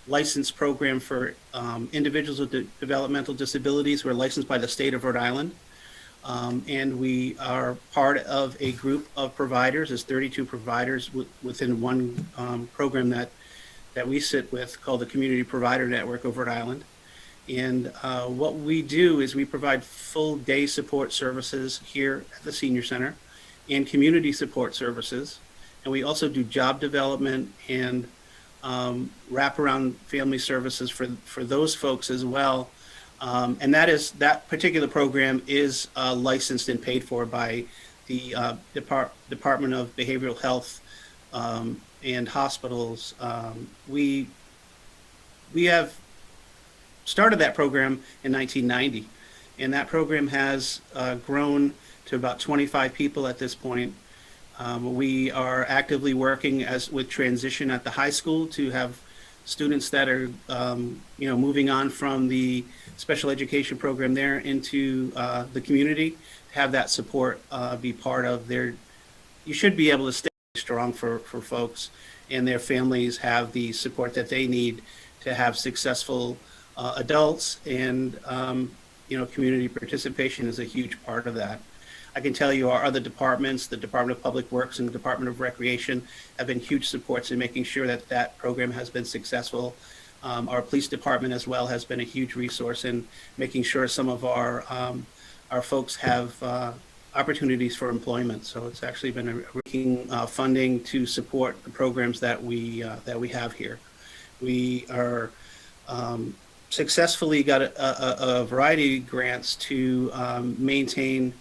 licensed program for individuals with developmental disabilities. We're licensed by the state of Rhode Island. And we are part of a group of providers. There's 32 providers within one program that we sit with called the Community Provider Network of Rhode Island. And what we do is we provide full day support services here at the Senior Center and community support services. And we also do job development and wraparound family services for those folks as well. And that particular program is licensed and paid for by the Department of Behavioral Health and hospitals. We have started that program in 1990, and that program has grown to about 25 people at this point. We are actively working with transition at the high school to have students that are moving on from the special education program there into the community, have that support be part of their. You should be able to stay strong for folks and their families have the support that they need to have successful adults, and community participation is a huge part of that. I can tell you our other departments, the Department of Public Works and the Department of Recreation, have been huge supports in making sure that program has been successful. Our police department as well has been a huge resource in making sure some of our folks have opportunities for employment. So it's actually been working funding to support the programs that we have here. We are successfully got a variety of grants to maintain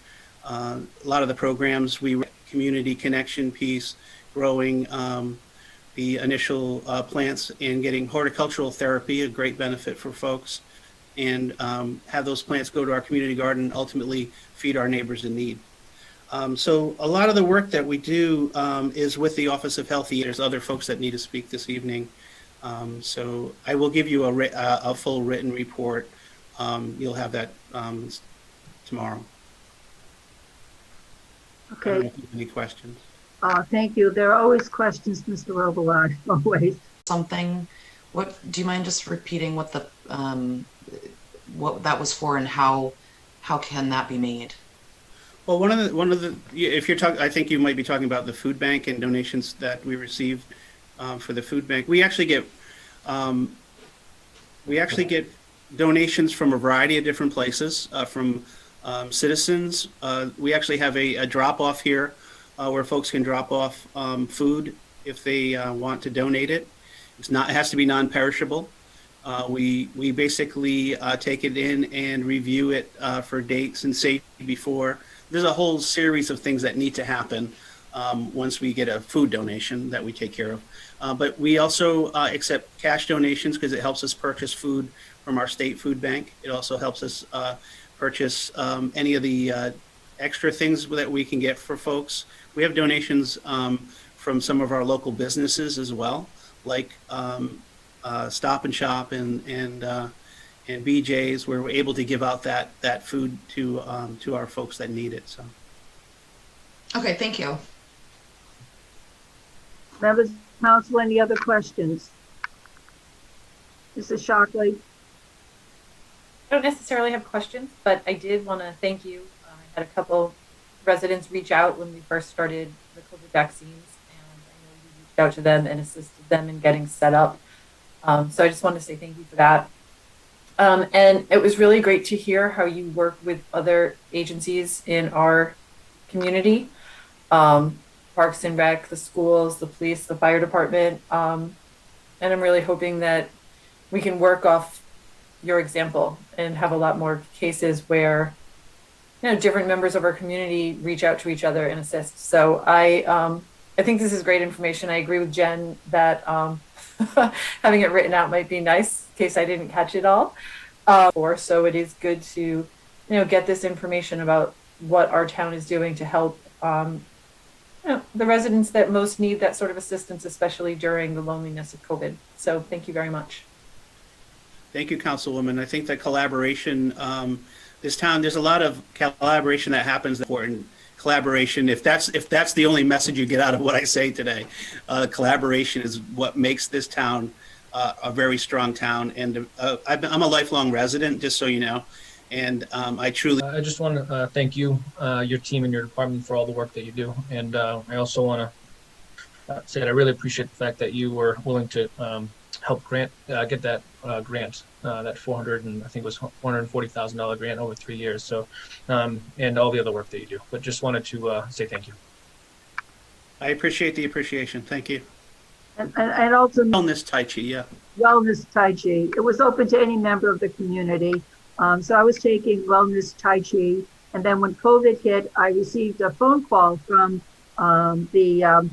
a lot of the programs. We community connection piece, growing the initial plants and getting horticultural therapy, a great benefit for folks, and have those plants go to our community garden, ultimately feed our neighbors in need. So a lot of the work that we do is with the Office of Healthy Eaters. Other folks that need to speak this evening. So I will give you a full written report. You'll have that tomorrow. I don't know Okay, if you have any questions? thank you. There are always questions, Mr. Robillard, always. Something, what, do you mind just repeating what the, what that was for and how can that be made? Well, one of the, if you're talking, I think you might be talking about the food bank and donations that we received for the food bank. We actually get donations from a variety of different places, from citizens. We actually have a drop-off here where folks can drop off food if they want to donate it. It has to be non-perishable. We basically take it in and review it for dates and safety before. There's a whole series of things that need to happen once we get a food donation that we take care of. But we also accept cash donations because it helps us purchase food from our state food bank. It also helps us purchase any of the extra things that we can get for folks. We have donations from some of our local businesses as well, like Stop and Shop and BJ's, where we're able to give out that food to our folks that need it. So. Okay, thank you. Members of council, any other questions? Mrs. Shockley? I don't necessarily have questions, but I did want to thank you. I had a couple residents reach out when we first started the COVID vaccines, and I know you reached out to them and assisted them in getting set up. So I just want to say thank you for that. And it was really great to hear how you work with other agencies in our community, Parks and Rec, the schools, the police, the fire department. And I'm really hoping that we can work off your example and have a lot more cases where, you know, different members of our community reach out to each other and assist. So I think this is great information. I agree with Jen that having it written out might be nice in case I didn't catch it all. So it is good to, you know, get this information about what our town is doing to help you know, the residents that most need that sort of assistance, especially during the loneliness of COVID. So thank you very much. Thank you, Councilwoman. I think that collaboration, this town, there's a lot of collaboration that happens. Important collaboration. If that's the only message you get out of what I say today, collaboration is what makes this town a very strong town. And I'm a lifelong resident, just so you know. And I truly. I just want to thank you, your team, and your department for all the work that you do. And I also want to say that I really appreciate the fact that you were willing to help get that grant, that $400 and I think it was $440,000 grant over 3 years. So, and all the other work that you do. But just wanted to say thank you. I appreciate the appreciation. Thank you. And also Wellness Tai Chi, yeah. Wellness Tai Chi. It was open to any member of the community. So I was taking Wellness Tai Chi, and then when COVID hit, I received a phone call from the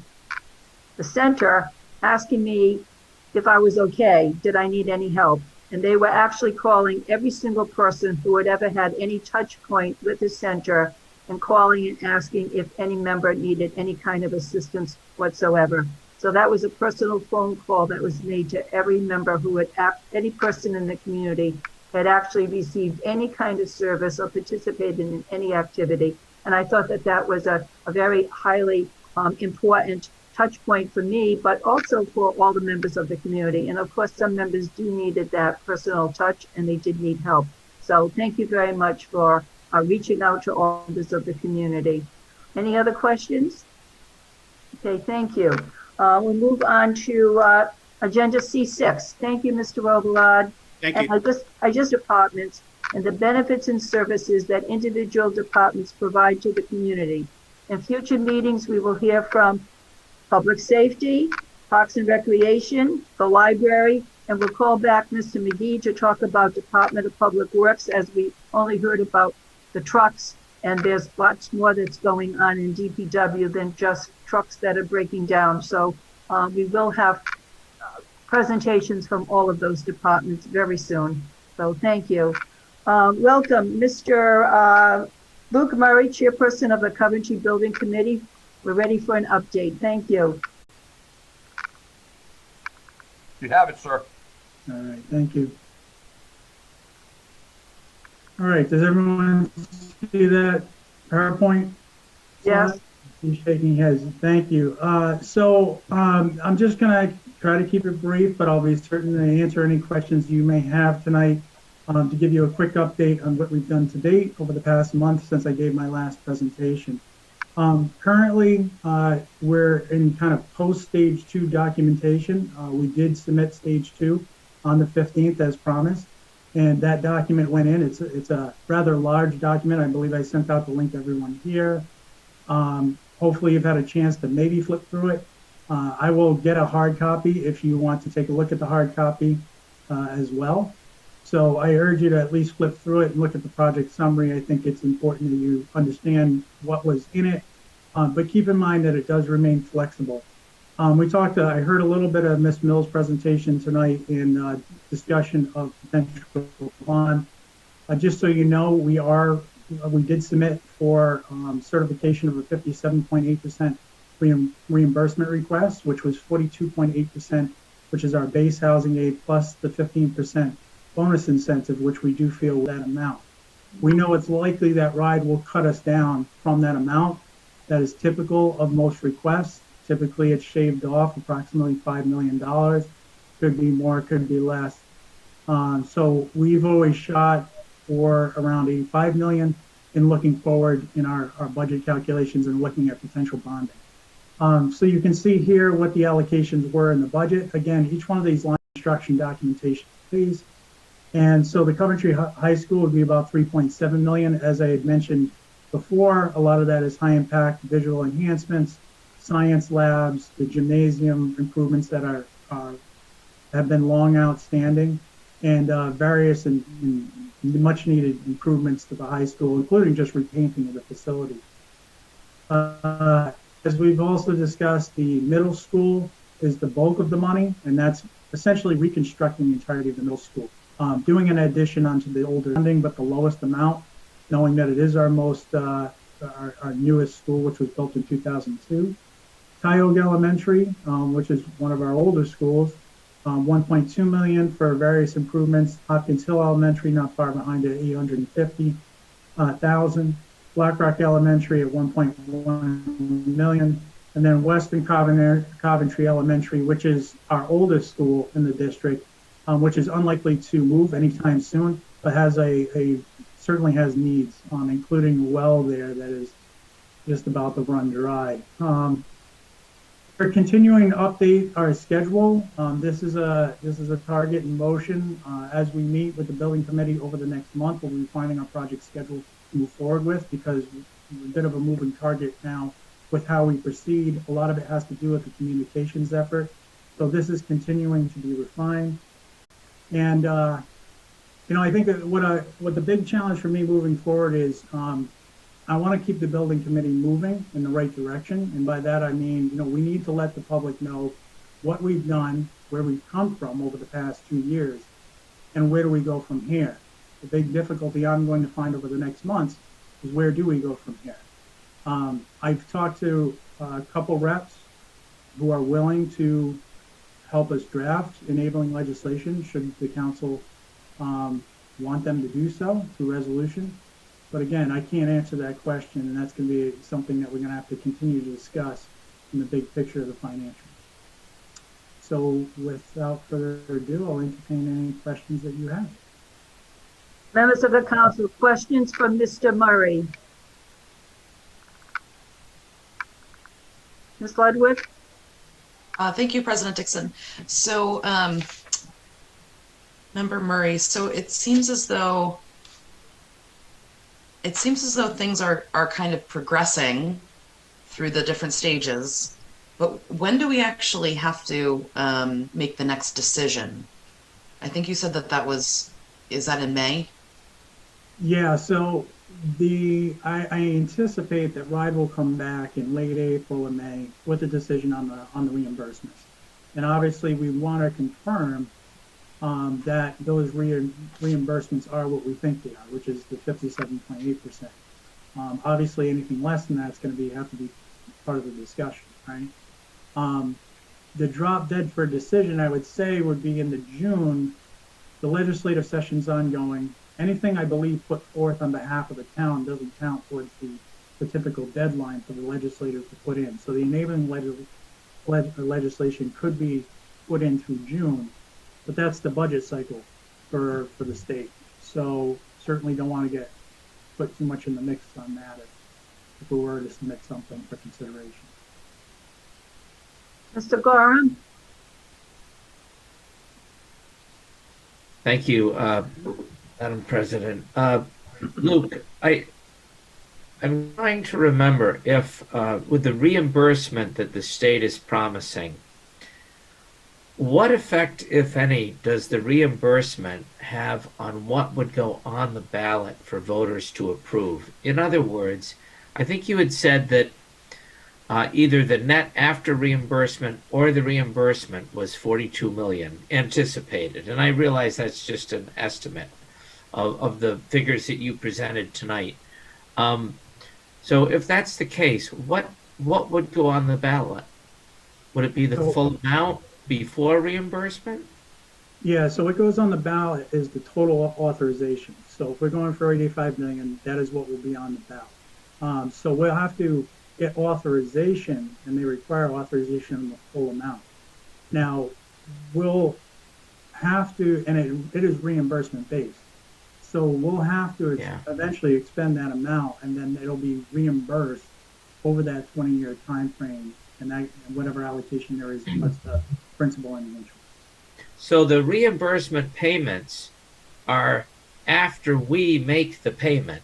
center asking me if I was okay, did I need any help? And they were actually calling every single person who had ever had any touch point with the center and calling and asking if any member needed any kind of assistance whatsoever. So that was a personal phone call that was made to every member who had, any person in the community had actually received any kind of service or participated in any activity. And I thought that that was a very highly important touch point for me, but also for all the members of the community. And of course, some members do needed that personal touch and they did need help. So thank you very much for reaching out to all members of the community. Any other questions? Okay, thank you. We'll move on to agenda C6. Thank you, Mr. Robillard. Thank you. And I just departments and the benefits and services that individual departments provide to the community. In future meetings, we will hear from Public Safety, Parks and Recreation, the library, and we'll call back Mr. McGee to talk about Department of Public Works, as we only heard about the trucks, and there's lots more that's going on in DPW than just trucks that are breaking down. So we will have presentations from all of those departments very soon. So thank you. Welcome, Mr. Luke Murray, Chairperson of the Coventry Building Committee. We're ready for an update. Thank you. You have it, sir. All right, thank you. All right, does everyone see that PowerPoint? Yes. He's shaking heads. Thank you. I'm just going to try to keep it brief, but I'll be certain to answer any questions you may have tonight to give you a quick update on what we've done to date over the past month since I gave my last presentation. Currently, we're in kind of post-stage 2 documentation. We did submit stage 2 on the 15th as promised, and that document went in. It's a rather large document. I believe I sent out the link to everyone here. Hopefully you've had a chance to maybe flip through it. I will get a hard copy if you want to take a look at the hard copy as well. So I urge you to at least flip through it and look at the project summary. I think it's important that you understand what was in it, but keep in mind that it does remain flexible. I heard a little bit of Ms. Mills' presentation tonight in discussion of potential bond. Just so you know, we did submit for certification of a 57.8% reimbursement request, which was 42.8%, which is our base housing aid plus the 15% bonus incentive, which we do feel that amount. We know it's likely that RIDE will cut us down from that amount. That is typical of most requests. Typically, it's shaved off approximately $5 million. Could be more, could be less. So we've always shot for around 85 million in looking forward in our budget calculations and looking at potential bonding. So you can see here what the allocations were in the budget. Again, each one of these line construction documentation, please. And so the Coventry High School would be about 3.7 million. As I had mentioned before, a lot of that is high impact visual enhancements, science labs, the gymnasium improvements that have been long outstanding, and various and much needed improvements to the high school, including just repainting of the facility. As we've also discussed, the middle school is the bulk of the money, and that's essentially reconstructing the entirety of the middle school. Doing an addition onto the older funding, but the lowest amount, knowing that it is our our newest school, which was built in 2002. Tioga Elementary, which is one of our older schools, 1.2 million for various improvements. Hopkins Hill Elementary, not far behind at 850,000. Blackrock Elementary at 1.1 million. And then Western Coventry Elementary, which is our oldest school in the district, which is unlikely to move anytime soon, but has certainly has needs, including a well there that is just about to run dry. We're continuing to update our schedule. This is a target in motion. As we meet with the building committee over the next month, we'll be finding our project schedule to move forward with, because we're a bit of a moving target now with how we proceed. A lot of it has to do with the communications effort. So this is continuing to be refined. And I think that what the big challenge for me moving forward is, I want to keep the building committee moving in the right direction. And by that, I mean, we need to let the public know what we've done, where we've come from over the past 2 years, and where do we go from here. The big difficulty I'm going to find over the next months is, where do we go from here? I've talked to a couple reps who are willing to help us draft enabling legislation, should the council want them to do so through resolution. But again, I can't answer that question, and that's going to be something that we're going to have to continue to discuss in the big picture of the financials. So without further ado, I'll entertain any questions that you have. Members of the council, questions from Mr. Murray? Ms. Ludwig? Thank you, President Dixon. So, Member Murray, so it seems as though things are kind of progressing through the different stages, but when do we actually have to make the next decision? I think you said is that in May? Yeah, so I anticipate that RIDE will come back in late April or May with a decision on the reimbursements. And obviously we want to confirm that those reimbursements are what we think they are, which is the 57.8%. Obviously anything less than that is going to have to be part of the discussion, right? The drop dead for a decision, I would say, would be in the June. The legislative session's ongoing. Anything I believe put forth on behalf of the town doesn't count towards the typical deadline for the legislator to put in. So the enabling legislation could be put in through June, but that's the budget cycle for the state. So certainly don't want to put too much in the mix on that if we were to submit something for consideration. Mr. Gorham? Thank you, Madam President. Luke, I'm trying to remember if, with the reimbursement that the state is promising, what effect, if any, does the reimbursement have on what would go on the ballot for voters to approve? In other words, I think you had said that either the net after reimbursement or the reimbursement was 42 million anticipated, and I realize that's just an estimate of the figures that you presented tonight. So if that's the case, what would go on the ballot? Would it be the full amount before reimbursement? Yeah, so what goes on the ballot is the total authorization. So if we're going for 85 million, that is what will be on the ballot. So we'll have to get authorization, and they require authorization on the full amount. Now, we'll have to, and it is reimbursement based. So we'll have to eventually expend that amount, and then it'll be reimbursed over that 20-year time frame, and that whatever allocation there is, plus the principal and the interest. So the reimbursement payments are after we make the payment,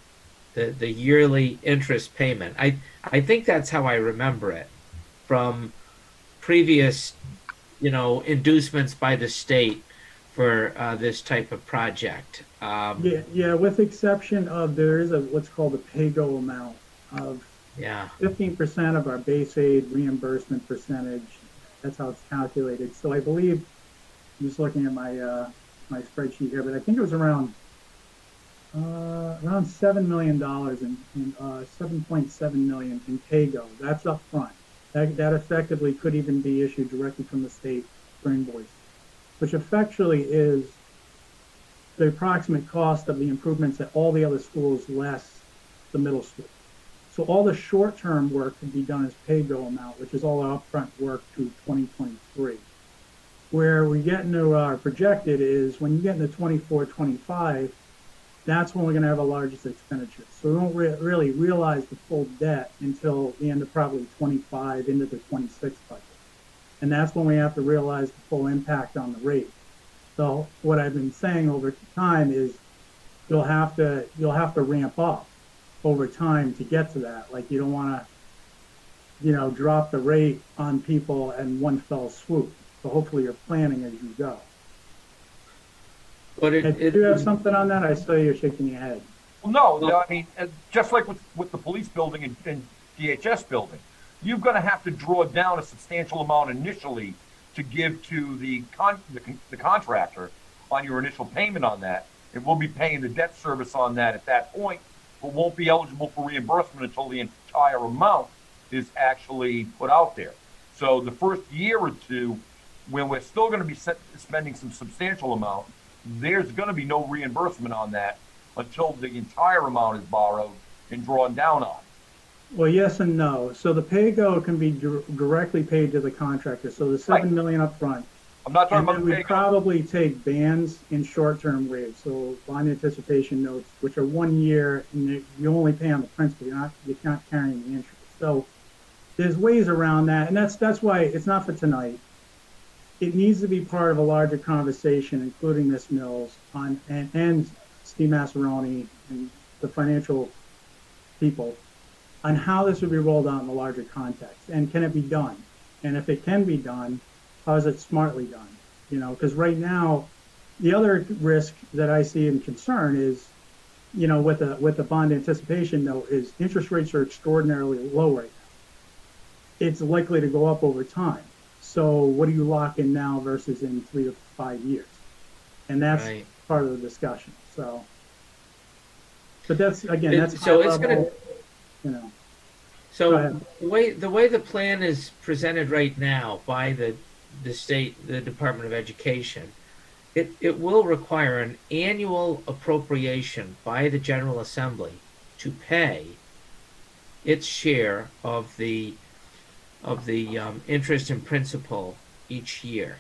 the yearly interest payment. I think that's how I remember it from previous, inducements by the state for this type of project. Yeah, with exception of there is what's called a pay-go amount of Yeah. 15% of our base aid reimbursement percentage. That's how it's calculated. So I believe, I'm just looking at my my spreadsheet here, but I think it was around $7 million in 7.7 million in pay-go. That's up front. That effectively could even be issued directly from the state for invoice, which effectively is the approximate cost of the improvements at all the other schools less the middle school. So all the short-term work can be done as pay-go amount, which is all our upfront work through 2023. Where we get into our projected is when you get into 24, 25, that's when we're going to have our largest expenditure. So we won't really realize the full debt until the end of probably 25 into the 26 budget. And that's when we have to realize the full impact on the rate. So what I've been saying over time is you'll have to ramp up over time to get to that. Like you don't want to, drop the rate on people in one fell swoop. So hopefully you're planning as you go. But Do you have something on that? I saw you shaking your head. Well, no, I mean, just like with the police building and DHS building, you're going to have to draw down a substantial amount initially to give to the contractor on your initial payment on that. And we'll be paying the debt service on that at that point, but won't be eligible for reimbursement until the entire amount is actually put out there. So the first year or two, when we're still going to be spending some substantial amount, there's going to be no reimbursement on that until the entire amount is borrowed and drawn down on. Well, yes and no. So the pay-go can be directly paid to the contractor. So the $7 million up front. I'm not talking And about then the we pay-go. probably take bands in short-term rates. So bond anticipation notes, which are 1 year, and you only pay on the principal. You're not carrying the interest. So there's ways around that, and that's why it's not for tonight. It needs to be part of a larger conversation, including Ms. Mills and Steve Massaroni and the financial people, on how this would be rolled out in the larger context, and can it be done? And if it can be done, how is it smartly done? Because right now, the other risk that I see and concern is, with the bond anticipation note, is interest rates are extraordinarily low right now. It's likely to go up over time. So what do you lock in now versus in 3 to 5 years? And that's Right. part of the discussion. So, but that's again, that's So high it's level, gonna. Go So ahead. the way the plan is presented right now by the state, the Department of Education, it will require an annual appropriation by the General Assembly to pay its share of the interest and principal each year.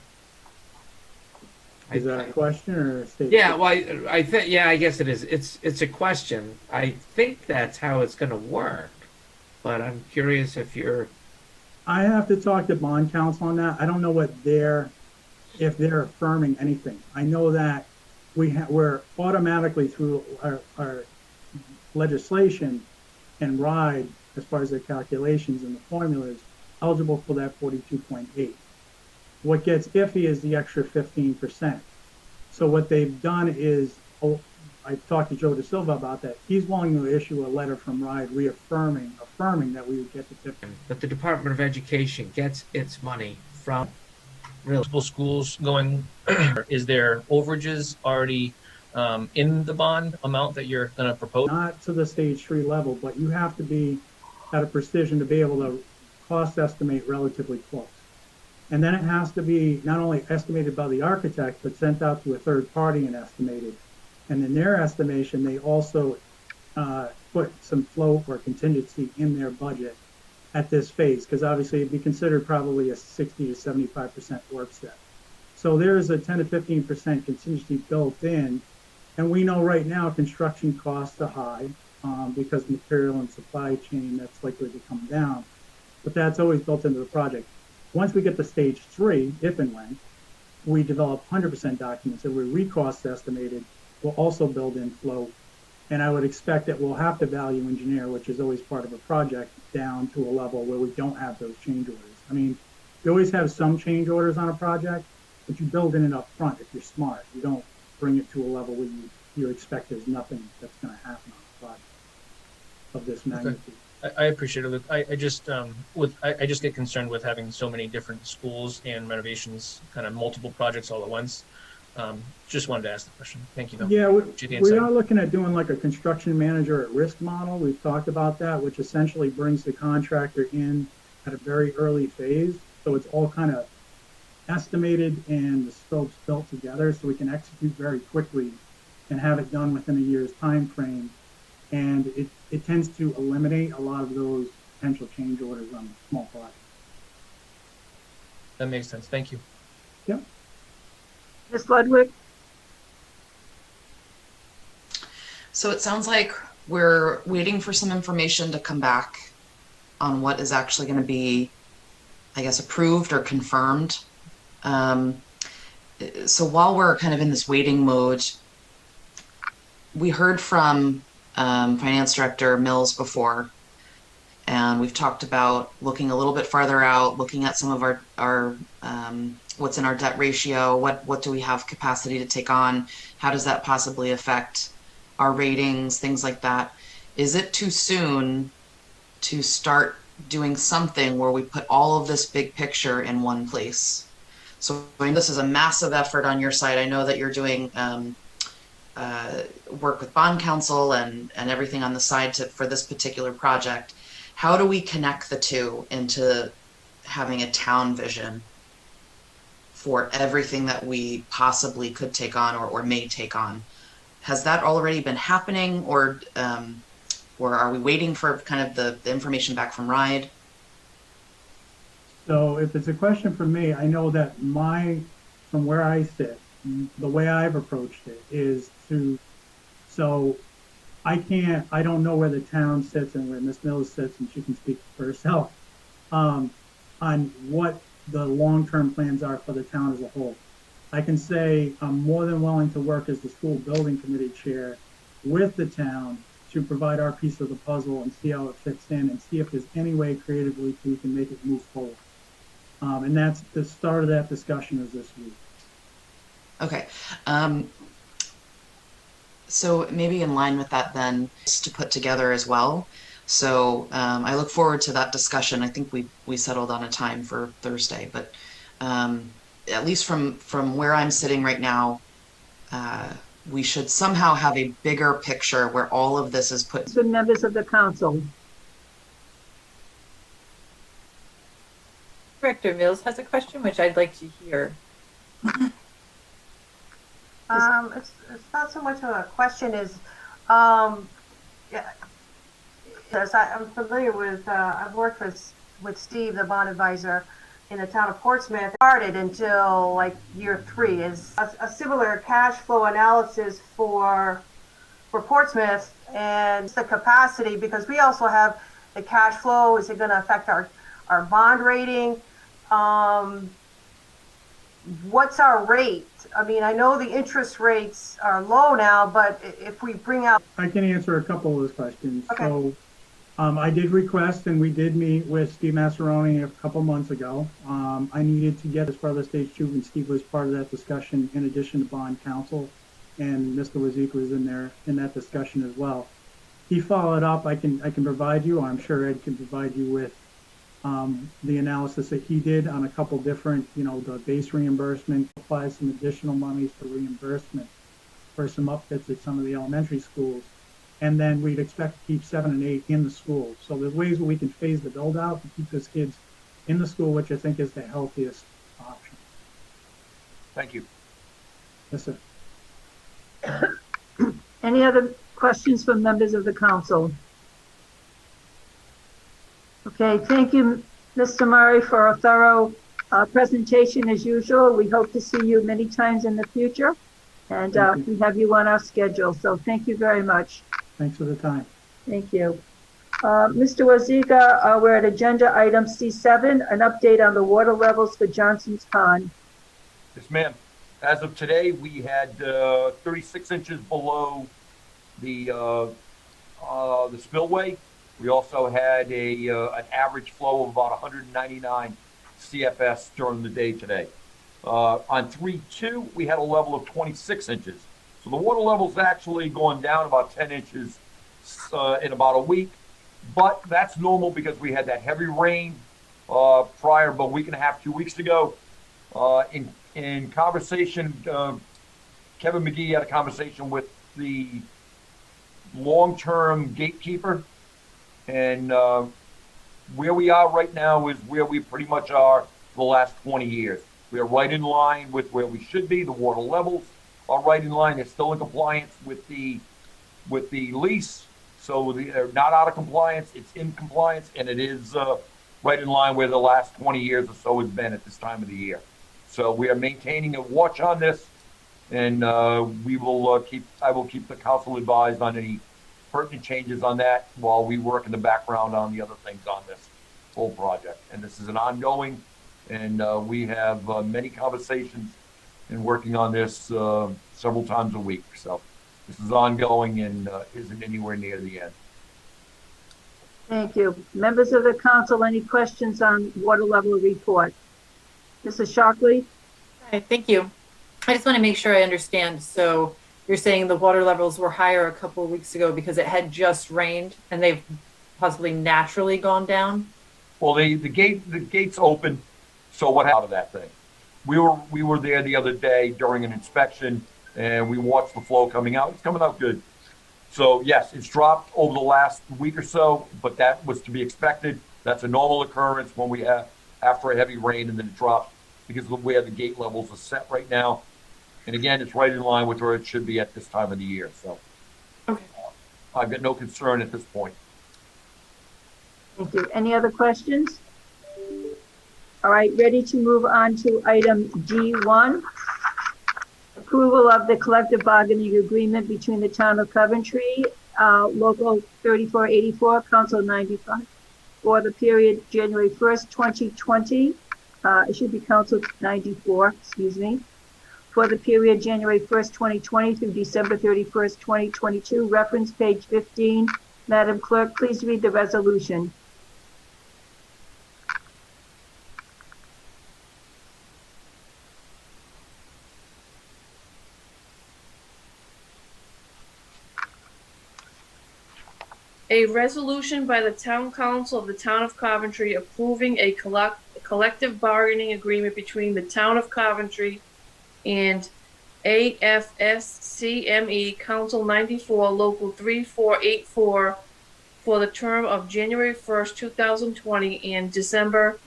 Is that a question or a statement? Yeah, well, I think, yeah, I guess it is. It's a question. I think that's how it's going to work, but I'm curious if you're. I have to talk to bond counsel on that. I don't know if they're affirming anything. I know that we're automatically through our legislation and RIDE, as far as their calculations and the formulas, eligible for that 42.8. What gets iffy is the extra 15%. So what they've done is, I've talked to Joe Da Silva about that. He's willing to issue a letter from RIDE affirming that we would get the 15. But the Department of Education gets its money from Multiple schools going, is there overages already in the bond amount that you're going to propose? Not to the stage 3 level, but you have to be at a precision to be able to cost estimate relatively close. And then it has to be not only estimated by the architect, but sent out to a third party and estimated. And in their estimation, they also put some float or contingency in their budget at this phase, because obviously it'd be considered probably a 60 to 75% work set. So there's a 10 to 15% contingency built in. And we know right now construction costs are high because material and supply chain, that's likely to come down. But that's always built into the project. Once we get to stage 3, if and when, we develop 100% documents that were recost estimated, will also build in float. And I would expect that we'll have to value engineer, which is always part of a project, down to a level where we don't have those change orders. I mean, you always have some change orders on a project, but you build in it up front if you're smart. You don't bring it to a level where you expect there's nothing that's going to happen on a project of this magnitude. I appreciate it. I just I just get concerned with having so many different schools and renovations, kind of multiple projects all at once. Just wanted to ask the question. Thank you, though. Yeah, Appreciate the we insight. are looking at doing like a construction manager at risk model. We've talked about that, which essentially brings the contractor in at a very early phase. So it's all kind of estimated and the scopes built together so we can execute very quickly and have it done within a year's time frame. And it tends to eliminate a lot of those potential change orders on small projects. That makes sense. Thank you. Yep. Ms. Ludwig? So it sounds like we're waiting for some information to come back on what is actually going to be, I guess, approved or confirmed. So while we're kind of in this waiting mode, we heard from Finance Director Mills before, and we've talked about looking a little bit farther out, looking at some of our what's in our debt ratio, what do we have capacity to take on, how does that possibly affect our ratings, things like that. Is it too soon to start doing something where we put all of this big picture in one place? So I mean, this is a massive effort on your side. I know that you're doing work with bond counsel and everything on the side for this particular project. How do we connect the two into having a town vision for everything that we possibly could take on or may take on? Has that already been happening, or are we waiting for kind of the information back from RIDE? So if it's a question for me, I know that from where I sit, the way I've approached it is so I don't know where the town sits and where Ms. Mills sits, and she can speak for herself, on what the long-term plans are for the town as a whole. I can say I'm more than willing to work as the school building committee chair with the town to provide our piece of the puzzle and see how it fits in and see if there's any way creatively we can make it move forward. And that's the start of that discussion is this week. Okay. So maybe in line with that then, to put together as well. So I look forward to that discussion. I think we settled on a time for Thursday, but at least from where I'm sitting right now, we should somehow have a bigger picture where all of this is put. The members of the council. Director Mills has a question, which I'd like to hear. It's not so much of a question as, yes, I'm familiar with, I've worked with Steve, the bond advisor in the town of Portsmouth. Started until like year 3 is a similar cash flow analysis for Portsmouth and the capacity, because we also have the cash flow. Is it going to affect our bond rating? What's our rate? I mean, I know the interest rates are low now, but if we bring out... I can answer a couple of those questions. Okay. So I did request, and we did meet with Steve Massaroni a couple months ago. I needed to get as part of the stage 2, and Steve was part of that discussion in addition to bond counsel, and Mr. Wazik was in there in that discussion as well. He followed up. I can provide you, I'm sure Ed can provide you with the analysis that he did on a couple different, the base reimbursement, apply some additional monies for reimbursement for some upfits at some of the elementary schools. And then we'd expect to keep 7 and 8 in the school. So there's ways where we can phase the build out to keep those kids in the school, which I think is the healthiest option. Thank you. Yes, sir. Any other questions from members of the council? Okay, thank you, Mr. Murray, for a thorough presentation as usual. We hope to see you many times in the future, and we have you on our schedule. So thank you very much. Thanks for the time. Thank you. Mr. Waziga, we're at agenda item C7, an update on the water levels for Johnson's Pond. Yes, ma'am. As of today, we had 36 inches below the spillway. We also had an average flow of about 199 CFS during the day today. On 3-2, we had a level of 26 inches. So the water level's actually going down about 10 inches in about a week, but that's normal because we had that heavy rain prior about a week and a half, 2 weeks ago. In conversation, Kevin McGee had a conversation with the long-term gatekeeper, and where we are right now is where we pretty much are for the last 20 years. We are right in line with where we should be. The water levels are right in line. They're still in compliance with the lease, so they're not out of compliance. It's in compliance, and it is right in line where the last 20 years or so has been at this time of the year. So we are maintaining a watch on this, and I will keep the council advised on any pertinent changes on that while we work in the background on the other things on this whole project. And this is an ongoing, and we have many conversations and working on this several times a week. So this is ongoing and isn't anywhere near the end. Thank you. Members of the council, any questions on water level report? Mrs. Shockley? Hi, thank you. I just want to make sure I understand. So you're saying the water levels were higher a couple of weeks ago because it had just rained and they've possibly naturally gone down? Well, the gate's open, so what happened to that thing? We were there the other day during an inspection, and we watched the flow coming out. It's coming out good. So yes, it's dropped over the last week or so, but that was to be expected. That's a normal occurrence when we have after a heavy rain, and then it drops because of where the gate levels are set right now. And again, it's right in line with where it should be at this time of the year. So okay. I've got no concern at this point. Thank you. Any other questions? All right, ready to move on to item D1. Approval of the collective bargaining agreement between the town of Coventry, local 3484, council 95, for the period January 1st, 2020. It should be council 94, excuse me. For the period January 1st, 2020 through December 31st, 2022, reference page 15. Madam Clerk, please read the resolution. A resolution by the Town Council of the Town of Coventry approving a collective bargaining agreement between the Town of Coventry and AFSCME Council 94, Local 3484, for the term of January 1st, 2020 and December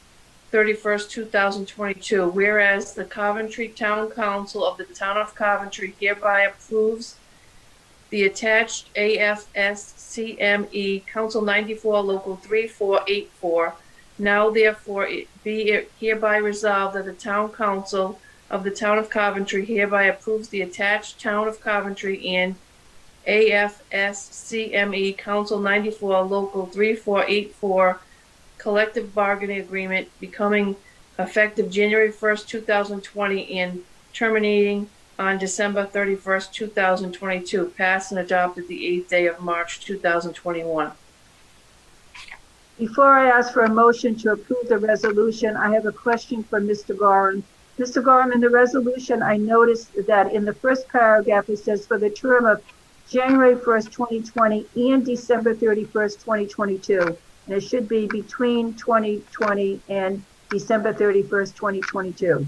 31st, 2022. Whereas the Coventry Town Council of the Town of Coventry hereby approves the attached AFSCME Council 94 Local 3484. Now therefore be it hereby resolved that the Town Council of the Town of Coventry hereby approves the attached Town of Coventry and AFSCME Council 94 Local 3484 collective bargaining agreement becoming effective January 1st, 2020 and terminating on December 31st, 2022, passed and adopted the 8th day of March, 2021. Before I ask for a motion to approve the resolution, I have a question for Mr. Gorham. Mr. Gorham, in the resolution, I noticed that in the first paragraph, it says for the term of January 1st, 2020 and December 31st, 2022. And it should be between 2020 and December 31st, 2022.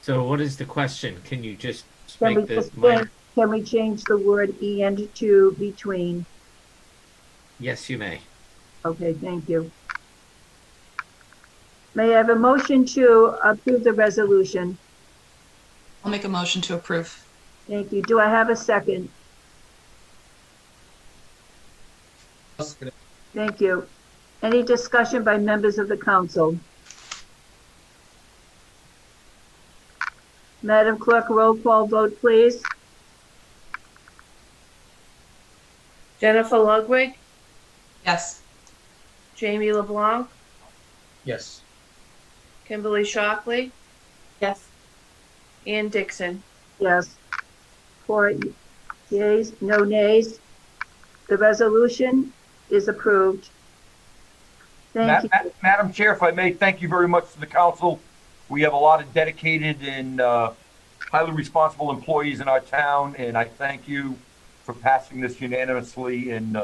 So what is the question? Can you just Can make we this just minor? can we change the word and to between? Yes, you may. Okay, thank you. May I have a motion to approve the resolution? I'll make a motion to approve. Thank you. Do I have a second? Thank you. Any discussion by members of the council? Madam Clerk, roll call vote, please. Jennifer Ludwig, Yes. Jamie LeBlanc, Yes. Kimberly Shockley, Yes. Ann Dixon. Yes. 4 yeas, no nays. The resolution is approved. Thank you. Madam Chair, if I may, thank you very much to the council. We have a lot of dedicated and highly responsible employees in our town, and I thank you for passing this unanimously and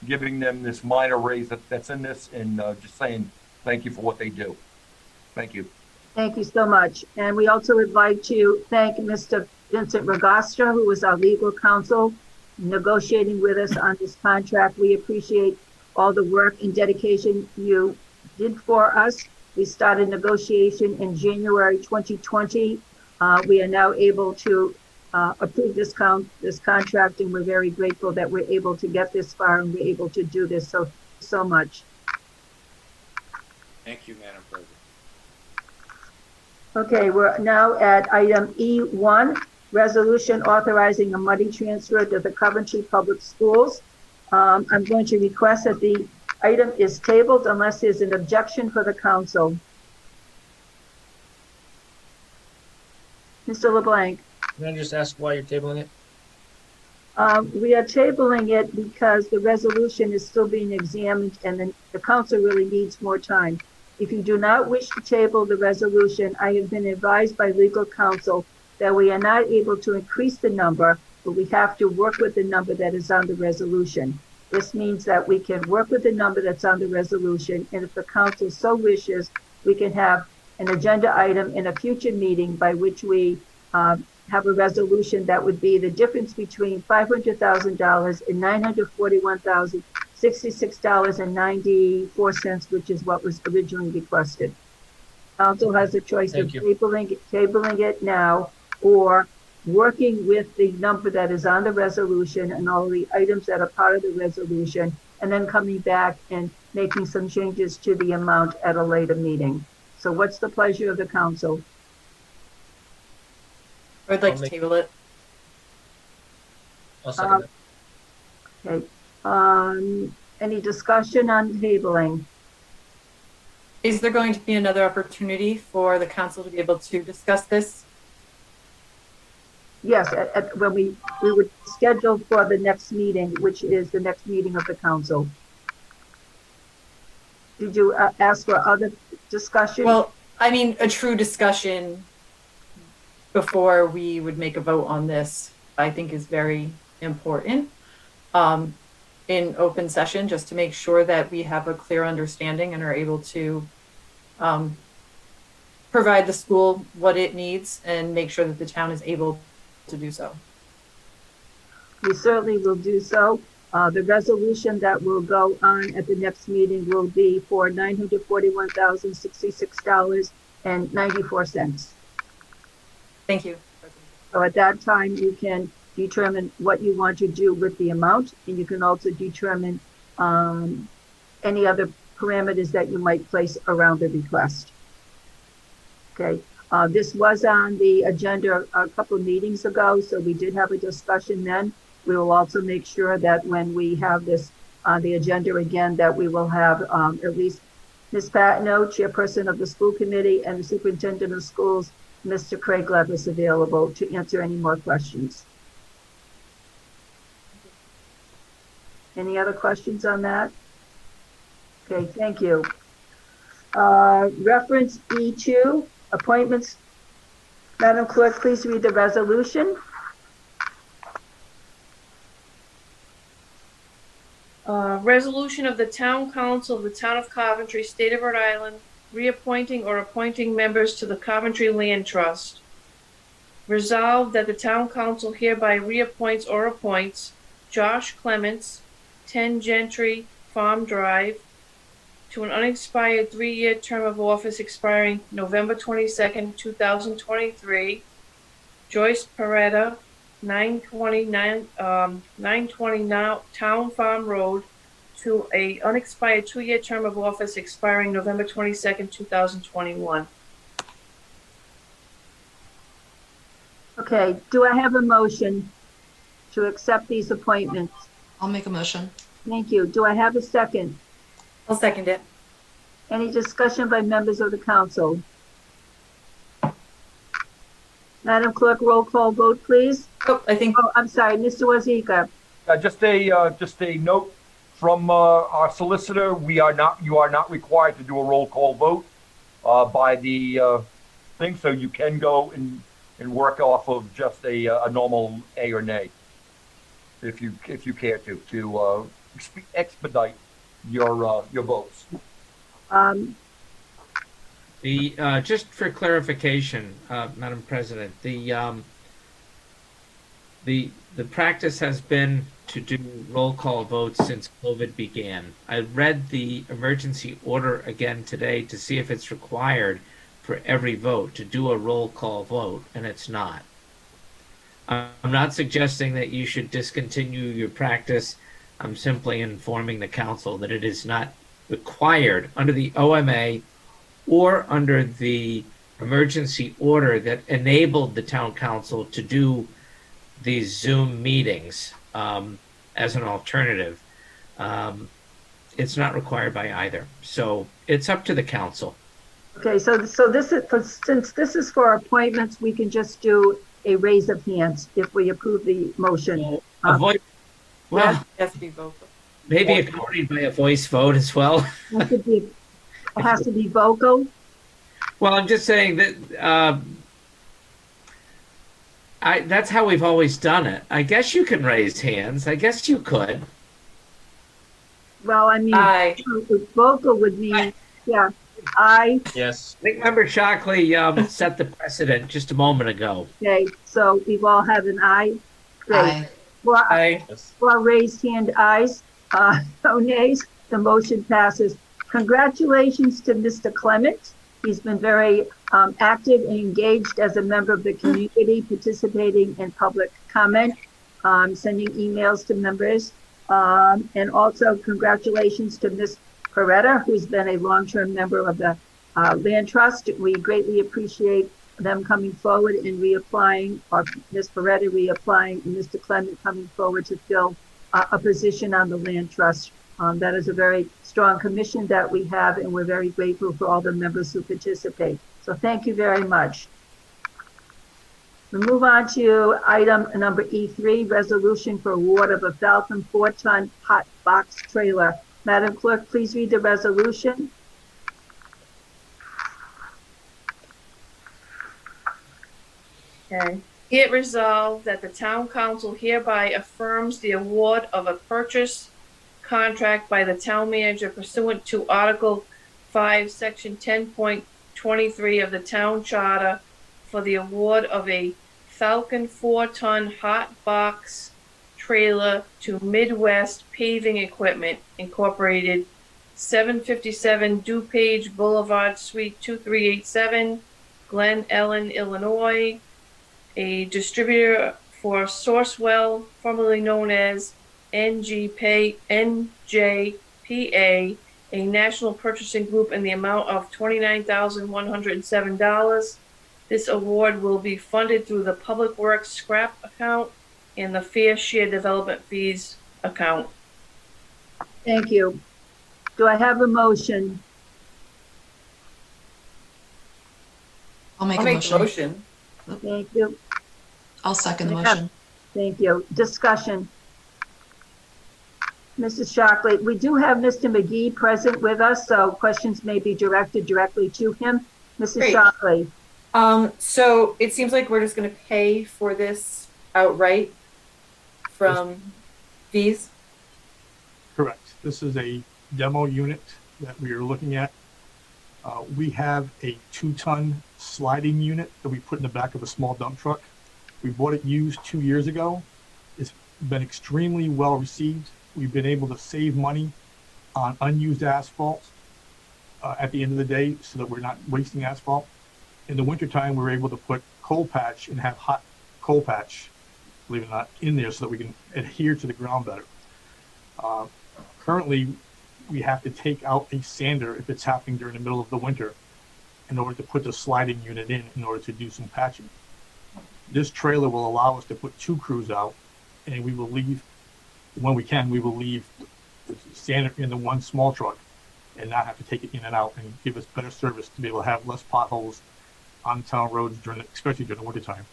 giving them this minor raise that's in this, and just saying thank you for what they do. Thank you. Thank you so much. And we also would like to thank Mr. Vincent Ragastra, who was our legal counsel, negotiating with us on this contract. We appreciate all the work and dedication you did for us. We started negotiation in January 2020. We are now able to approve this contract, and we're very grateful that we're able to get this far and we're able to do this so much. Thank you, Madam President. Okay, we're now at item E1, resolution authorizing a money transfer to the Coventry Public Schools. I'm going to request that the item is tabled unless there's an objection for the council. Mr. LeBlanc. Can I just ask why you're tabling it? We are tabling it because the resolution is still being examined and then the council really needs more time. If you do not wish to table the resolution, I have been advised by legal counsel that we are not able to increase the number, but we have to work with the number that is on the resolution. This means that we can work with the number that's on the resolution, and if the council so wishes, we can have an agenda item in a future meeting by which we have a resolution that would be the difference between $500,000 and $941,066.94, which is what was originally requested. Council has a choice of tabling it now or working with the number that is on the resolution and all the items that are part of the resolution, and then coming back and making some changes to the amount at a later meeting. So what's the pleasure of the council? I'd like to table it. I'll second it. Okay. Any discussion on tabling? Is there going to be another opportunity for the council to be able to discuss this? Yes, when we would schedule for the next meeting, which is the next meeting of the council. Did you ask for other discussion? Well, I mean, a true discussion before we would make a vote on this, I think is very important in open session, just to make sure that we have a clear understanding and are able to provide the school what it needs and make sure that the town is able to do so. We certainly will do so. The resolution that will go on at the next meeting will be for $941,066.94. Thank you. So at that time, you can determine what you want to do with the amount, and you can also determine any other parameters that you might place around the request. Okay. This was on the agenda a couple of meetings ago, so we did have a discussion then. We will also make sure that when we have this on the agenda again, that we will have at least Ms. Patino, chairperson of the school committee, and the superintendent of schools, Mr. Craig Levis, available to answer any more questions. Any other questions on that? Okay, thank you. Reference E2, appointments. Madam Clerk, please read the resolution. Resolution of the Town Council of the Town of Coventry, State of Rhode Island, reappointing or appointing members to the Coventry Land Trust. Resolved that the Town Council hereby reappoints or appoints Josh Clements, 10 Gentry Farm Drive, to an unexpired 3-year term of office expiring November 22nd, 2023. Joyce Peretta, 920 Town Farm Road, to a unexpired 2-year term of office expiring November 22nd, 2021. Okay, do I have a motion to accept these appointments? I'll make a motion. Thank you. Do I have a second? I'll second it. Any discussion by members of the council? Madam Clerk, roll call vote, please. Oh, I think, Oh, I'm sorry, Mr. Wazika. Just a note from our solicitor. You are not required to do a roll call vote by the thing, so you can go and work off of just a normal A or nay, if you care to expedite your votes. Just for clarification, Madam President, the practice has been to do roll call votes since COVID began. I read the emergency order again today to see if it's required for every vote to do a roll call vote, and it's not. I'm not suggesting that you should discontinue your practice. I'm simply informing the council that it is not required under the OMA or under the emergency order that enabled the town council to do these Zoom meetings as an alternative. It's not required by either. So it's up to the council. Okay, so this is, since this is for appointments, we can just do a raise of hands if we approve the motion. Avoid, well, has to be vocal. maybe accompanied by a voice vote as well. It has to be vocal. Well, I'm just saying that that's how we've always done it. I guess you can raise hands. I guess you could. Well, I mean, Aye. vocal would mean, yeah, aye. Yes. I think Member Shockley set the precedent just a moment ago. Okay, so we've all had an aye. Great. Aye. Aye. For raised hand ayes, no nays, the motion passes. Congratulations to Mr. Clement. He's been very active and engaged as a member of the community, participating in public comment, sending emails to members. And also congratulations to Ms. Peretta, who's been a long-term member of the Land Trust. We greatly appreciate them coming forward and reapplying, or Ms. Peretta reapplying, and Mr. Clement coming forward to fill a position on the Land Trust. That is a very strong commission that we have, and we're very grateful for all the members who participate. So thank you very much. We move on to item number E3, resolution for award of a Falcon 4-ton hot box trailer. Madam Clerk, please read the resolution. Okay. Be it resolved that the town council hereby affirms the award of a purchase contract by the town manager pursuant to Article 5, Section 10.23 of the town charter for the award of a Falcon 4-ton hot box trailer to Midwest Paving Equipment Incorporated, 757 DuPage Boulevard, Suite 2387, Glen Ellen, Illinois, a distributor for Sourcewell, formerly known as NJPA, a national purchasing group, in the amount of $29,107. This award will be funded through the Public Works scrap account and the Fair Share Development Fees account. Thank you. Do I have a motion? I'll make I'll a make the motion. motion. Thank you. I'll second the motion. Thank you. Discussion. Mrs. Shockley, we do have Mr. McGee present with us, so questions may be directed directly to him. Mrs. Great. Shockley. So it seems like we're just gonna pay for this outright from fees. Correct. This is a demo unit that we are looking at. We have a 2-ton sliding unit that we put in the back of a small dump truck. We bought it used 2 years ago. It's been extremely well received. We've been able to save money on unused asphalt at the end of the day so that we're not wasting asphalt. In the wintertime, we're able to put coal patch and have hot coal patch, believe it or not, in there so that we can adhere to the ground better. Currently, we have to take out a sander if it's happening during the middle of the winter in order to put the sliding unit in order to do some patching. This trailer will allow us to put 2 crews out, and we will leave, when we can, we will leave the sander in the one small truck and not have to take it in and out, and give us better service to be able to have less potholes on town roads especially during the wintertime.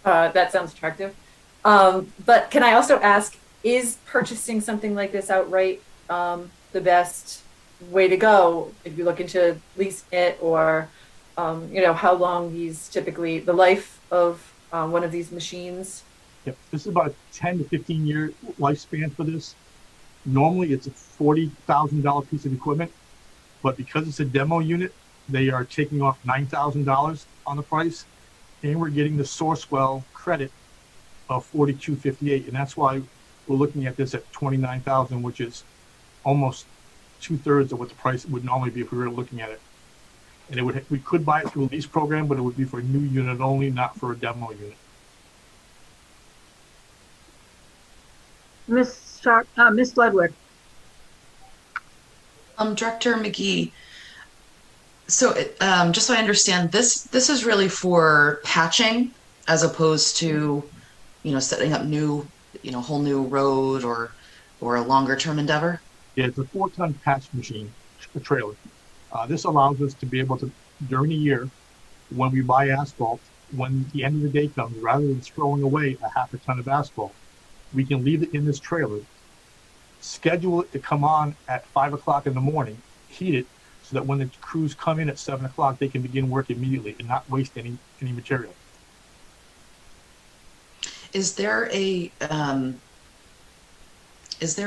That sounds attractive. But can I also ask, is purchasing something like this outright the best way to go if you're looking to lease it, or how long the life of one of these machines? Yep. This is about a 10 to 15 year lifespan for this. Normally it's a $40,000 piece of equipment, but because it's a demo unit, they are taking off $9,000 on the price, and we're getting the Sourcewell credit of $42.58, and that's why we're looking at this at $29,000, which is almost 2/3 of what the price would normally be if we were looking at it. And we could buy it through a lease program, but it would be for a new unit only, not for a demo unit. Miss Ludwig. Director McGee, so just so I understand, this is really for patching as opposed to, setting up whole new road or a longer term endeavor? Yeah, it's a 4-ton patch machine, a trailer. This allows us to be able to, during the year, when we buy asphalt, when the end of the day comes, rather than throwing away a 1/2 ton of asphalt, we can leave it in this trailer, schedule it to come on at 5 o'clock in the morning, heat it, so that when the crews come in at 7 o'clock, they can begin work immediately and not waste any material. Is there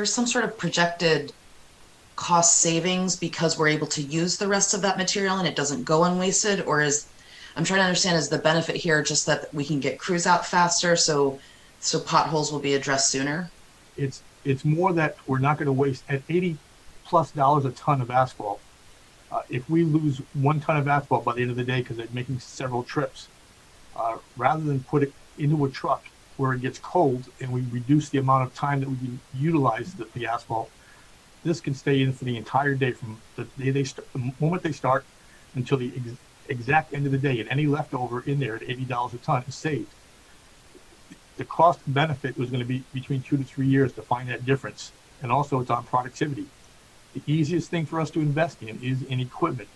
some sort of projected cost savings because we're able to use the rest of that material and it doesn't go unwasted? Or I'm trying to understand, is the benefit here just that we can get crews out faster, so potholes will be addressed sooner? It's more that we're not going to waste at $80+ a ton of asphalt. If we lose 1 ton of asphalt by the end of the day because they're making several trips, rather than put it into a truck where it gets cold and we reduce the amount of time that we can utilize the asphalt, this can stay in for the entire day, from the day the moment they start until the exact end of the day, and any leftover in there at $80 a ton is saved. The cost benefit was going to be between 2 to 3 years to find that difference, and also it's on productivity. The easiest thing for us to invest in is in equipment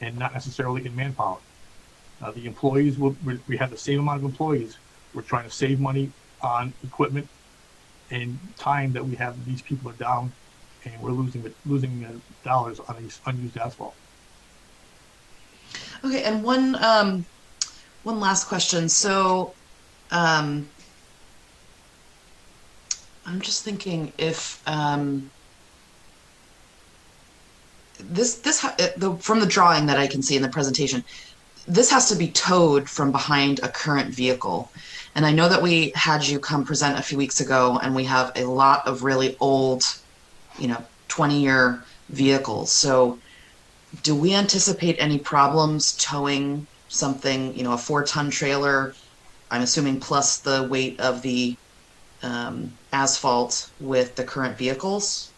and not necessarily in manpower. The employees, we have the same amount of employees. We're trying to save money on equipment and time that we have. These people are down, and we're losing dollars on these unused asphalt. Okay, and one last question. So, I'm just thinking if from the drawing that I can see in the presentation, this has to be towed from behind a current vehicle. And I know that we had you come present a few weeks ago, and we have a lot of really old, 20-year vehicles. So do we anticipate any problems towing something, a 4-ton trailer, I'm assuming plus the weight of the asphalt, with the current vehicles?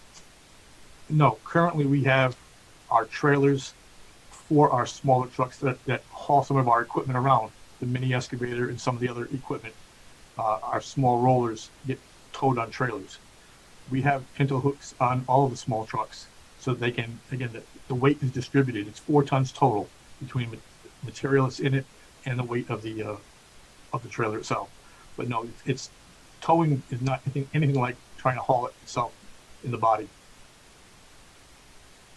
No, currently we have our trailers for our smaller trucks that haul some of our equipment around, the mini excavator and some of the other equipment. Our small rollers get towed on trailers. We have pinto hooks on all of the small trucks, so they can, again, the weight is distributed. It's 4 tons total between material that's in it and the weight of the trailer itself. But no, it's towing is not anything like trying to haul it itself in the body.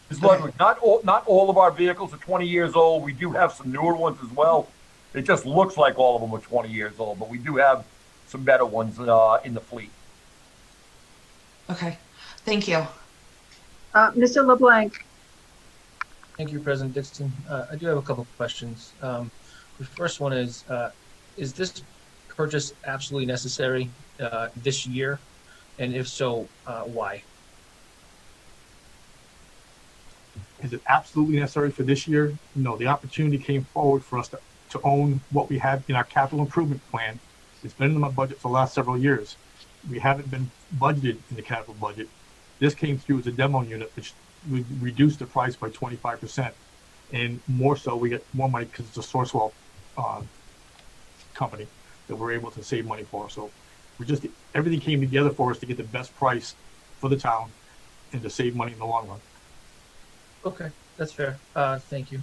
Ms. Ludwig, not all of our vehicles are 20 years old. We do have some newer ones as well. It just looks like all of them are 20 years old, but we do have some better ones in the fleet. Okay, thank you. Mr. LeBlanc. Thank you, President Dixon. I do have a couple of questions. The first one is this purchase absolutely necessary this year? And if so, why? Is it absolutely necessary for this year? No, the opportunity came forward for us to own what we have in our capital improvement plan. It's been in my budget for the last several years. We haven't been budgeted in the capital budget. This came through as a demo unit, which we reduced the price by 25%. And more so, we get more money because it's a Sourcewell company that we're able to save money for. So everything came together for us to get the best price for the town and to save money in the long run. Okay, that's fair. Thank you.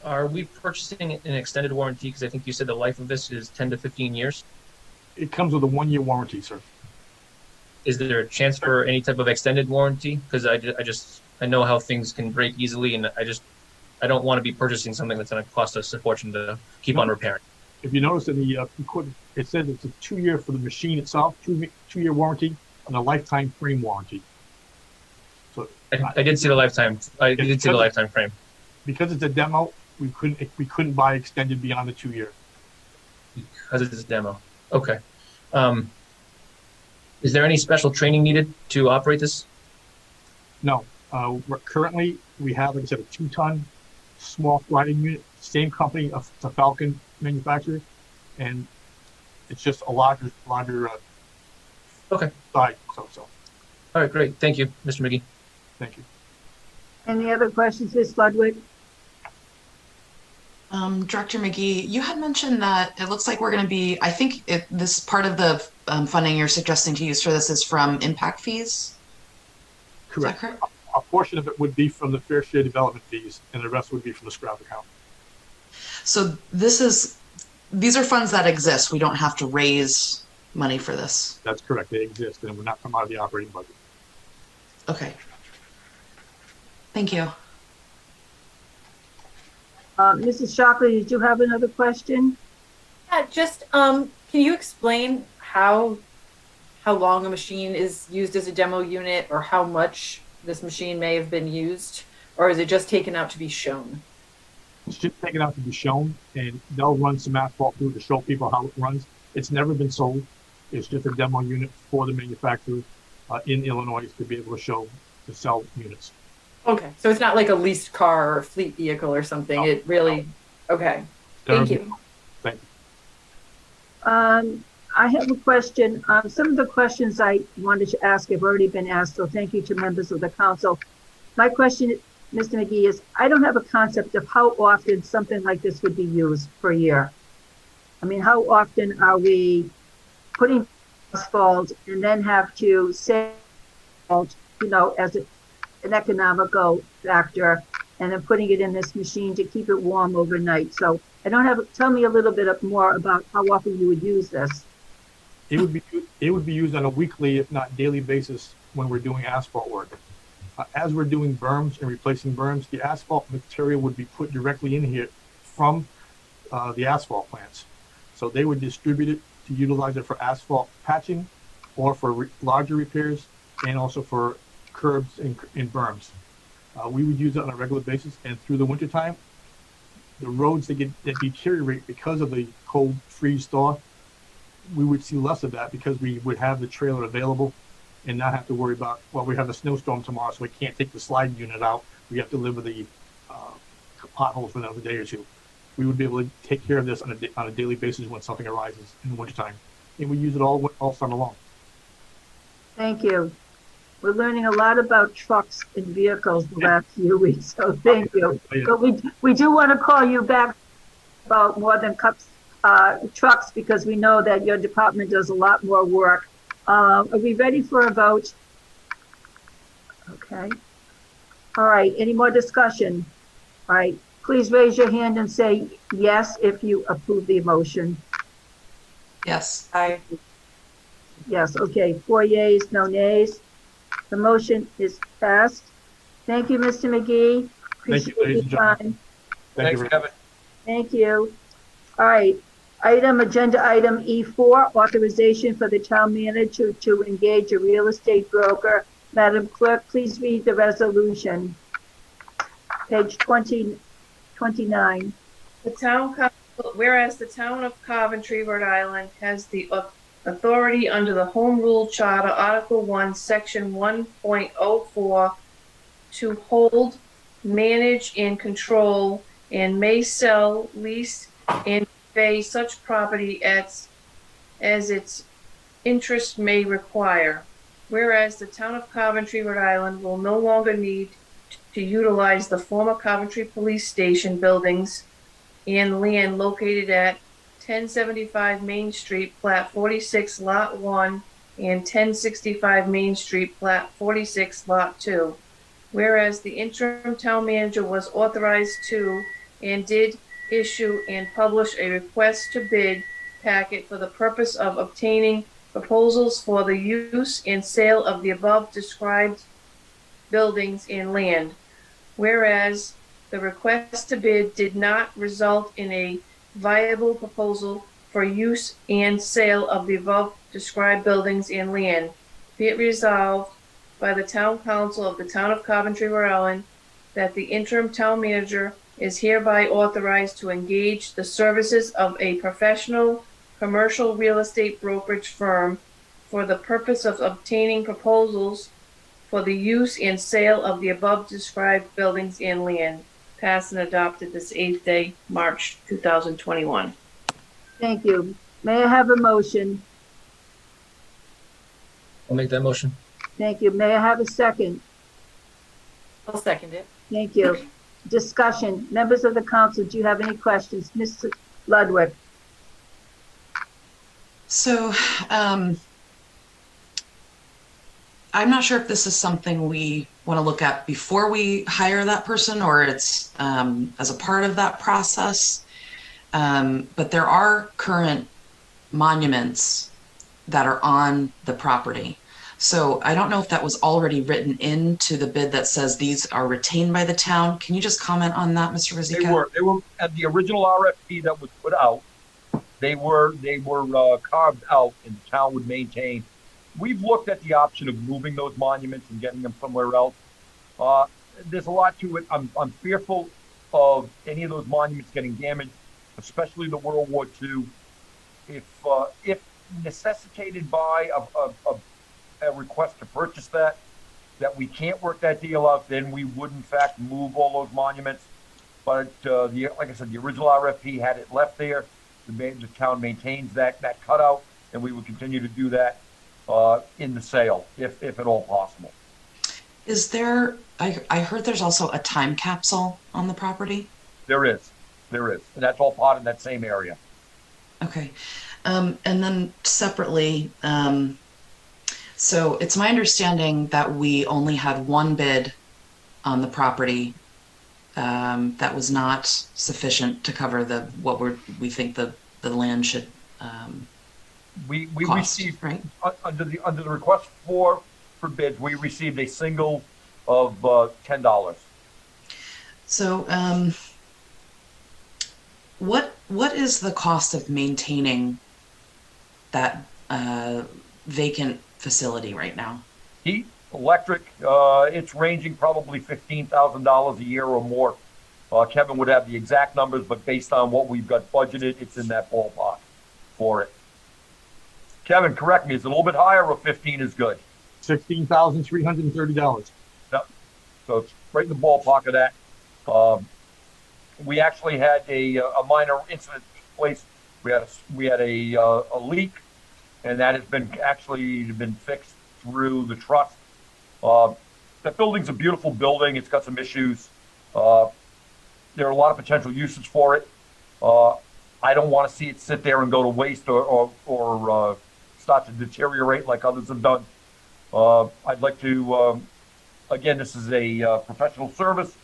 Are we purchasing an extended warranty? Because I think you said the life of this is 10 to 15 years. It comes with a 1-year warranty, sir. Is there a chance for any type of extended warranty? Because I know how things can break easily, and I don't want to be purchasing something that's going to cost us a fortune to keep on repairing. If you notice in the equipment, it says it's a 2-year for the machine itself, 2-year warranty, and a lifetime frame warranty. So I did see the lifetime. I did see the lifetime frame. Because it's a demo, we couldn't buy extended beyond the 2-year. Because it's a demo. Okay. Is there any special training needed to operate this? No. Currently, we have, like I said, a 2-ton small sliding unit, same company of the Falcon manufacturer, and it's just a larger Okay. size. So. All right, great. Thank you, Mr. McGee. Thank you. Any other questions, Ms. Ludwig? Director McGee, you had mentioned that it looks like we're going to be, I think this part of the funding you're suggesting to use for this is from impact fees? Correct. Is that correct? A portion of it would be from the fair share development fees, and the rest would be from the scrap account. So these are funds that exist. We don't have to raise money for this. That's correct. They exist, and would not come out of the operating budget. Okay. Thank you. Mrs. Shockley, did you have another question? Yeah, just can you explain how long a machine is used as a demo unit, or how much this machine may have been used, or is it just taken out to be shown? It's just taken out to be shown, and they'll run some asphalt through to show people how it runs. It's never been sold. It's just a demo unit for the manufacturer in Illinois to be able to sell units. Okay, so it's not like a leased car or fleet vehicle or something. No, it really, okay. Thank you. Thank you. I have a question. Some of the questions I wanted to ask have already been asked, so thank you to members of the council. My question, Mr. McGee, is I don't have a concept of how often something like this would be used per year. I mean, how often are we putting asphalt and then have to sell, as an economical factor, and then putting it in this machine to keep it warm overnight? So tell me a little bit more about how often you would use this. It would be used on a weekly, if not daily basis when we're doing asphalt work. As we're doing berms and replacing berms, the asphalt material would be put directly in here from the asphalt plants. So they would distribute it to utilize it for asphalt patching, or for larger repairs, and also for curbs and berms. We would use it on a regular basis, and through the wintertime, the roads that deteriorate because of the cold freeze thaw, we would see less of that because we would have the trailer available and not have to worry about, we have a snowstorm tomorrow, so we can't take the sliding unit out. We have to live with the potholes for another day or two. We would be able to take care of this on a daily basis when something arises in the wintertime. And we use it all summer long. Thank you. We're learning a lot about trucks and vehicles the last few weeks, so thank you. But we do want to call you back about more than trucks, because we know that your department does a lot more work. Are we ready for a vote? Okay. All right, any more discussion? All right, please raise your hand and say yes if you approve the motion. Yes. Aye. Yes, okay, 4 yeas, no nays. The motion is passed. Thank you, Mr. McGee. Thank you, Appreciate ladies and your gentlemen. time. Thank you. Kevin. Thank you. All right, agenda item E4, authorization for the town manager to engage a real estate broker. Madam Clerk, please read the resolution. Page 29. Whereas the town of Coventry, Rhode Island has the authority under the Home Rule Charter, Article 1, Section 1.04, to hold, manage, and control, and may sell, lease, and convey such property as its interest may require. Whereas the town of Coventry, Rhode Island will no longer need to utilize the former Coventry Police Station buildings and land located at 1075 Main Street, Plat 46, Lot 1, and 1065 Main Street, Plat 46, Lot 2. Whereas the interim town manager was authorized to and did issue and publish a request to bid packet for the purpose of obtaining proposals for the use and sale of the above described buildings and land. Whereas the request to bid did not result in a viable proposal for use and sale of the above described buildings and land, be it resolved by the Town Council of the Town of Coventry, Rhode Island, that the interim town manager is hereby authorized to engage the services of a professional commercial real estate brokerage firm for the purpose of obtaining proposals for the use and sale of the above described buildings and land, passed and adopted this 8th day, March 2021. Thank you. May I have a motion? I'll make that motion. Thank you. May I have a second? I'll second it. Thank you. Discussion. Members of the council, do you have any questions? Mr. Ludwig? So, I'm not sure if this is something we want to look at before we hire that person or it's as a part of that process. But there are current monuments that are on the property. So I don't know if that was already written into the bid that says these are retained by the town. Can you just comment on that, Mr. Ruzicka? They were at the original RFP that was put out. They were carved out, and the town would maintain. We've looked at the option of moving those monuments and getting them somewhere else. There's a lot to it. I'm fearful of any of those monuments getting damaged, especially the World War II. If necessitated by a request to purchase that we can't work that deal out, then we would in fact move all those monuments. But like I said, the original RFP had it left there. The town maintains that cutout, and we would continue to do that in the sale, if at all possible. Is there, I heard there's also a time capsule on the property? There is. And that's all part of that same area. Okay. And then separately, so it's my understanding that we only had one bid on the property that was not sufficient to cover what we think the land should we cost, received, right? Under the request for bids, we received a single of $10. So what is the cost of maintaining that vacant facility right now? Heat, electric, it's ranging probably $15,000 a year or more. Kevin would have the exact numbers, but based on what we've got budgeted, it's in that ballpark for it. Kevin, correct me, is it a little bit higher or 15 is good? $16,330. Yep. So it's right in the ballpark of that. We actually had a minor incident take place. We had a leak, and that has been fixed through the trust. That building's a beautiful building. It's got some issues. There are a lot of potential uses for it. I don't want to see it sit there and go to waste or start to deteriorate like others have done. I'd like to, again, this is a professional service,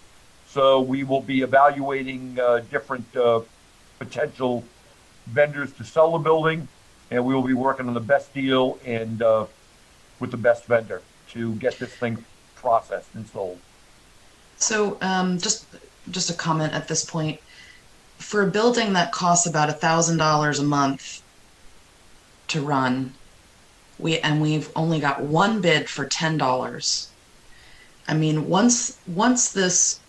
so we will be evaluating different potential vendors to sell the building, and we will be working on the best deal and with the best vendor to get this thing processed and sold. So just a comment at this point. For a building that costs about $1,000 a month to run, we've only got one bid for $10. I mean, once this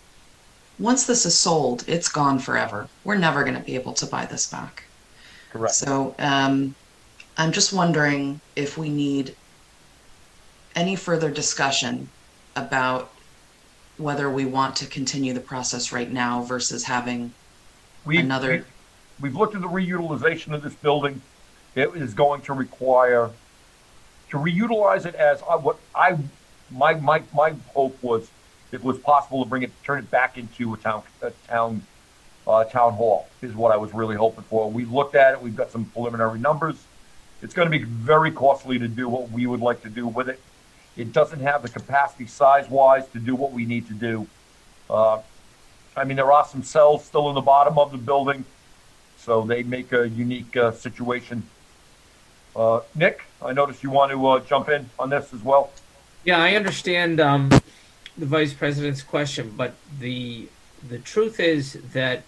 is sold, it's gone forever. We're never going to be able to buy this back. Correct. So I'm just wondering if we need any further discussion about whether we want to continue the process right now versus having another. We've looked at the reutilization of this building. It is going to require to reutilize it as my hope was, if it was possible to turn it back into a town hall is what I was really hoping for. We looked at it. We've got some preliminary numbers. It's going to be very costly to do what we would like to do with it. It doesn't have the capacity size-wise to do what we need to do. I mean, there are some cells still in the bottom of the building, so they make a unique situation. Nick, I noticed you want to jump in on this as well. Yeah, I understand the vice president's question, but the truth is that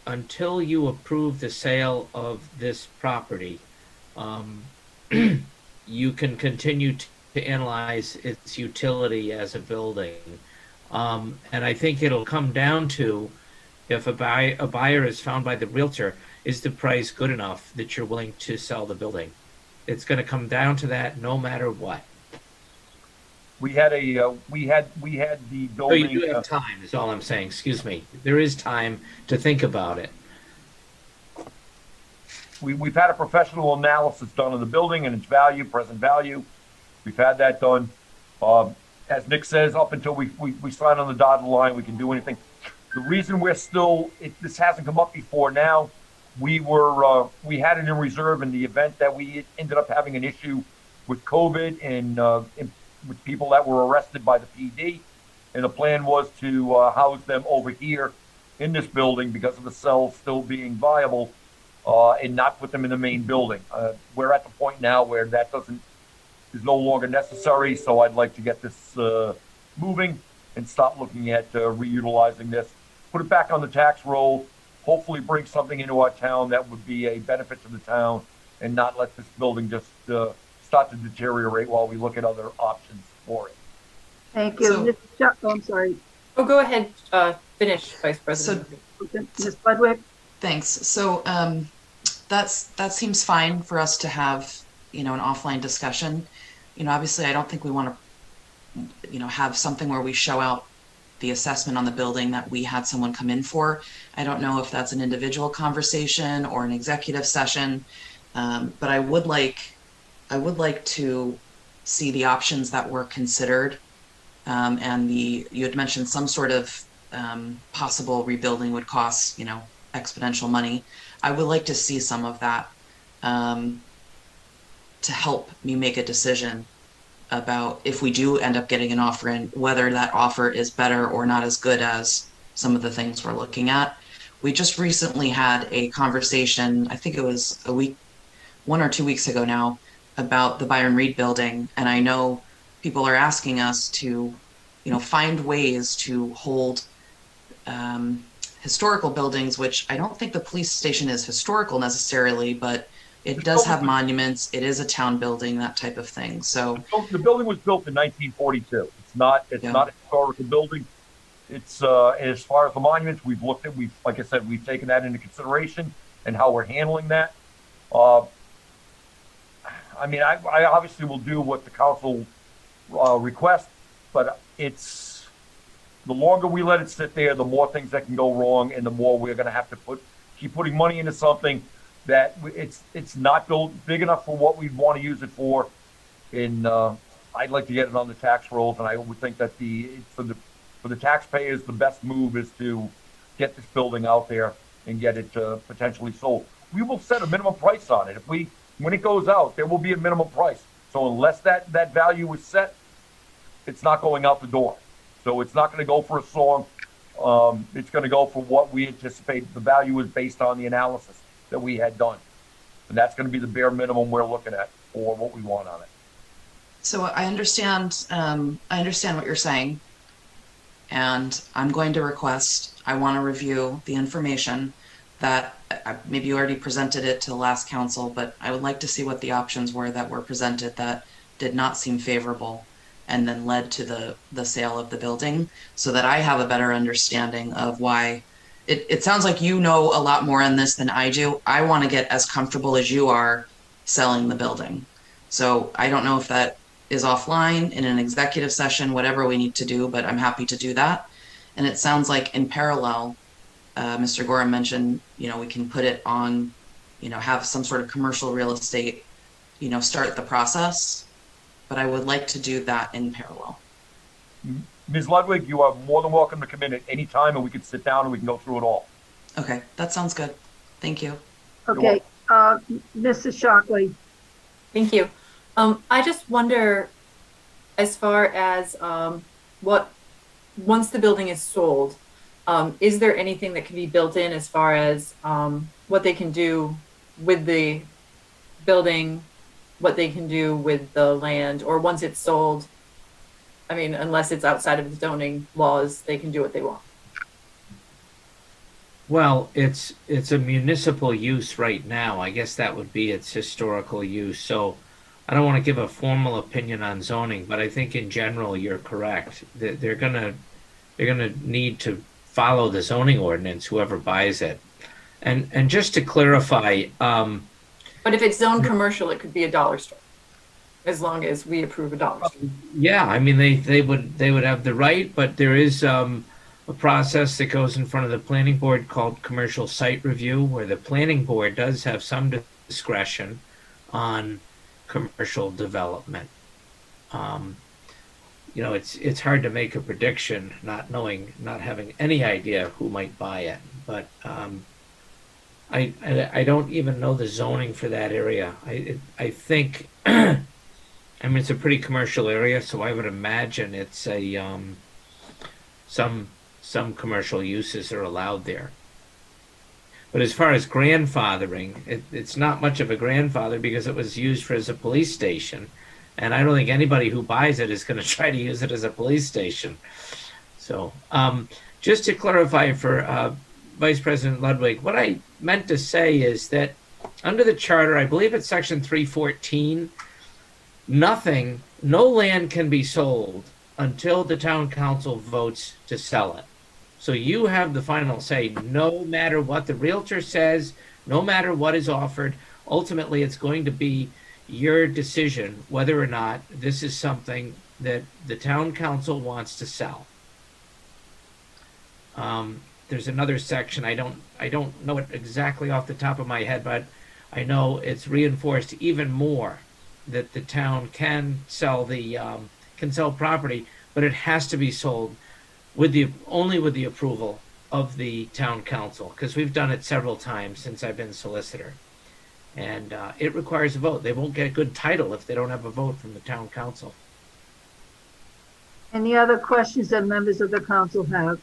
until you approve the sale of this property, you can continue to analyze its utility as a building. And I think it'll come down to if a buyer is found by the realtor, is the price good enough that you're willing to sell the building? It's going to come down to that no matter what. We had the building. So you do have time, is all I'm saying. Excuse me. There is time to think about it. We've had a professional analysis done of the building and its value, present value. We've had that done. As Nick says, up until we sign on the dotted line, we can do anything. The reason we're still, this hasn't come up before now, we had it in reserve in the event that we ended up having an issue with COVID and with people that were arrested by the PD. And the plan was to house them over here in this building because of the cells still being viable and not put them in the main building. We're at the point now where that is no longer necessary, so I'd like to get this moving and stop looking at reutilizing this. Put it back on the tax roll, hopefully bring something into our town that would be a benefit to the town and not let this building just start to deteriorate while we look at other options for it. Thank you. I'm sorry. Oh, go ahead, finish, Vice President. Ms. Budwick? Thanks. So that seems fine for us to have, an offline discussion. Obviously, I don't think we want to, have something where we show out the assessment on the building that we had someone come in for. I don't know if that's an individual conversation or an executive session, but I would like to see the options that were considered, and you had mentioned some sort of possible rebuilding would cost, exponential money. I would like to see some of that to help me make a decision about if we do end up getting an offer in, whether that offer is better or not as good as some of the things we're looking at. We just recently had a conversation, I think it was 1 or 2 weeks ago now, about the Byron Reed building. And I know people are asking us to, find ways to hold historical buildings, which I don't think the police station is historical necessarily, but it does have monuments. It is a town building, that type of thing. So the building was built in 1942. It's not a historical building. It's as far as the monuments, like I said, we've taken that into consideration and how we're handling that. I obviously will do what the council requests, but it's the longer we let it sit there, the more things that can go wrong, and the more we're going to have to keep putting money into something that it's not built big enough for what we want to use it for. And I'd like to get it on the tax rolls, and I would think that for the taxpayers, the best move is to get this building out there and get it potentially sold. We will set a minimum price on it. When it goes out, there will be a minimum price. So unless that value is set, it's not going out the door. So it's not going to go for a song. It's going to go for what we anticipate the value is based on the analysis that we had done. And that's going to be the bare minimum we're looking at for what we want on it. So I understand what you're saying. And I'm going to request, I want to review the information that maybe you already presented it to the last council, but I would like to see what the options were that were presented that did not seem favorable and then led to the sale of the building, so that I have a better understanding of why. It sounds like you know a lot more on this than I do. I want to get as comfortable as you are selling the building. So I don't know if that is offline, in an executive session, whatever we need to do, but I'm happy to do that. And it sounds like in parallel, Mr. Gorham mentioned, we can put it on, have some sort of commercial real estate, start the process. But I would like to do that in parallel. Ms. Ludwig, you are more than welcome to come in at any time, and we can sit down and we can go through it all. Okay, that sounds good. Thank you. Okay, Mrs. Shockley. Thank you. I just wonder, as far as once the building is sold, Is there anything that can be built in as far as what they can do with the building, what they can do with the land, or once it's sold? I mean, unless it's outside of the zoning laws, they can do what they want. Well, it's a municipal use right now. I guess that would be its historical use. So I don't want to give a formal opinion on zoning, but I think in general you're correct. They're gonna need to follow the zoning ordinance, whoever buys it. And just to clarify, But if it's zoned commercial, it could be a dollar store, as long as we approve a dollar store. yeah, I mean they would have the right, but there is a process that goes in front of the planning board called commercial site review, where the planning board does have some discretion on commercial development. You know, it's hard to make a prediction, not having any idea who might buy it. But I don't even know the zoning for that area. I think, I mean, it's a pretty commercial area, so I would imagine it's a some commercial uses are allowed there. But as far as grandfathering, it's not much of a grandfather because it was used as a police station. And I don't think anybody who buys it is going to try to use it as a police station. So just to clarify for Vice President Ludwig, what I meant to say is that under the charter, I believe it's section 314, no land can be sold until the town council votes to sell it. So you have the final say, no matter what the realtor says, no matter what is offered. Ultimately, it's going to be your decision whether or not this is something that the town council wants to sell. There's another section, I don't know it exactly off the top of my head, but I know it's reinforced even more that the town can sell property, but it has to be sold only with the approval of the town council, because we've done it several times since I've been solicitor. And it requires a vote. They won't get a good title if they don't have a vote from the town council. Any other questions that members of the council have?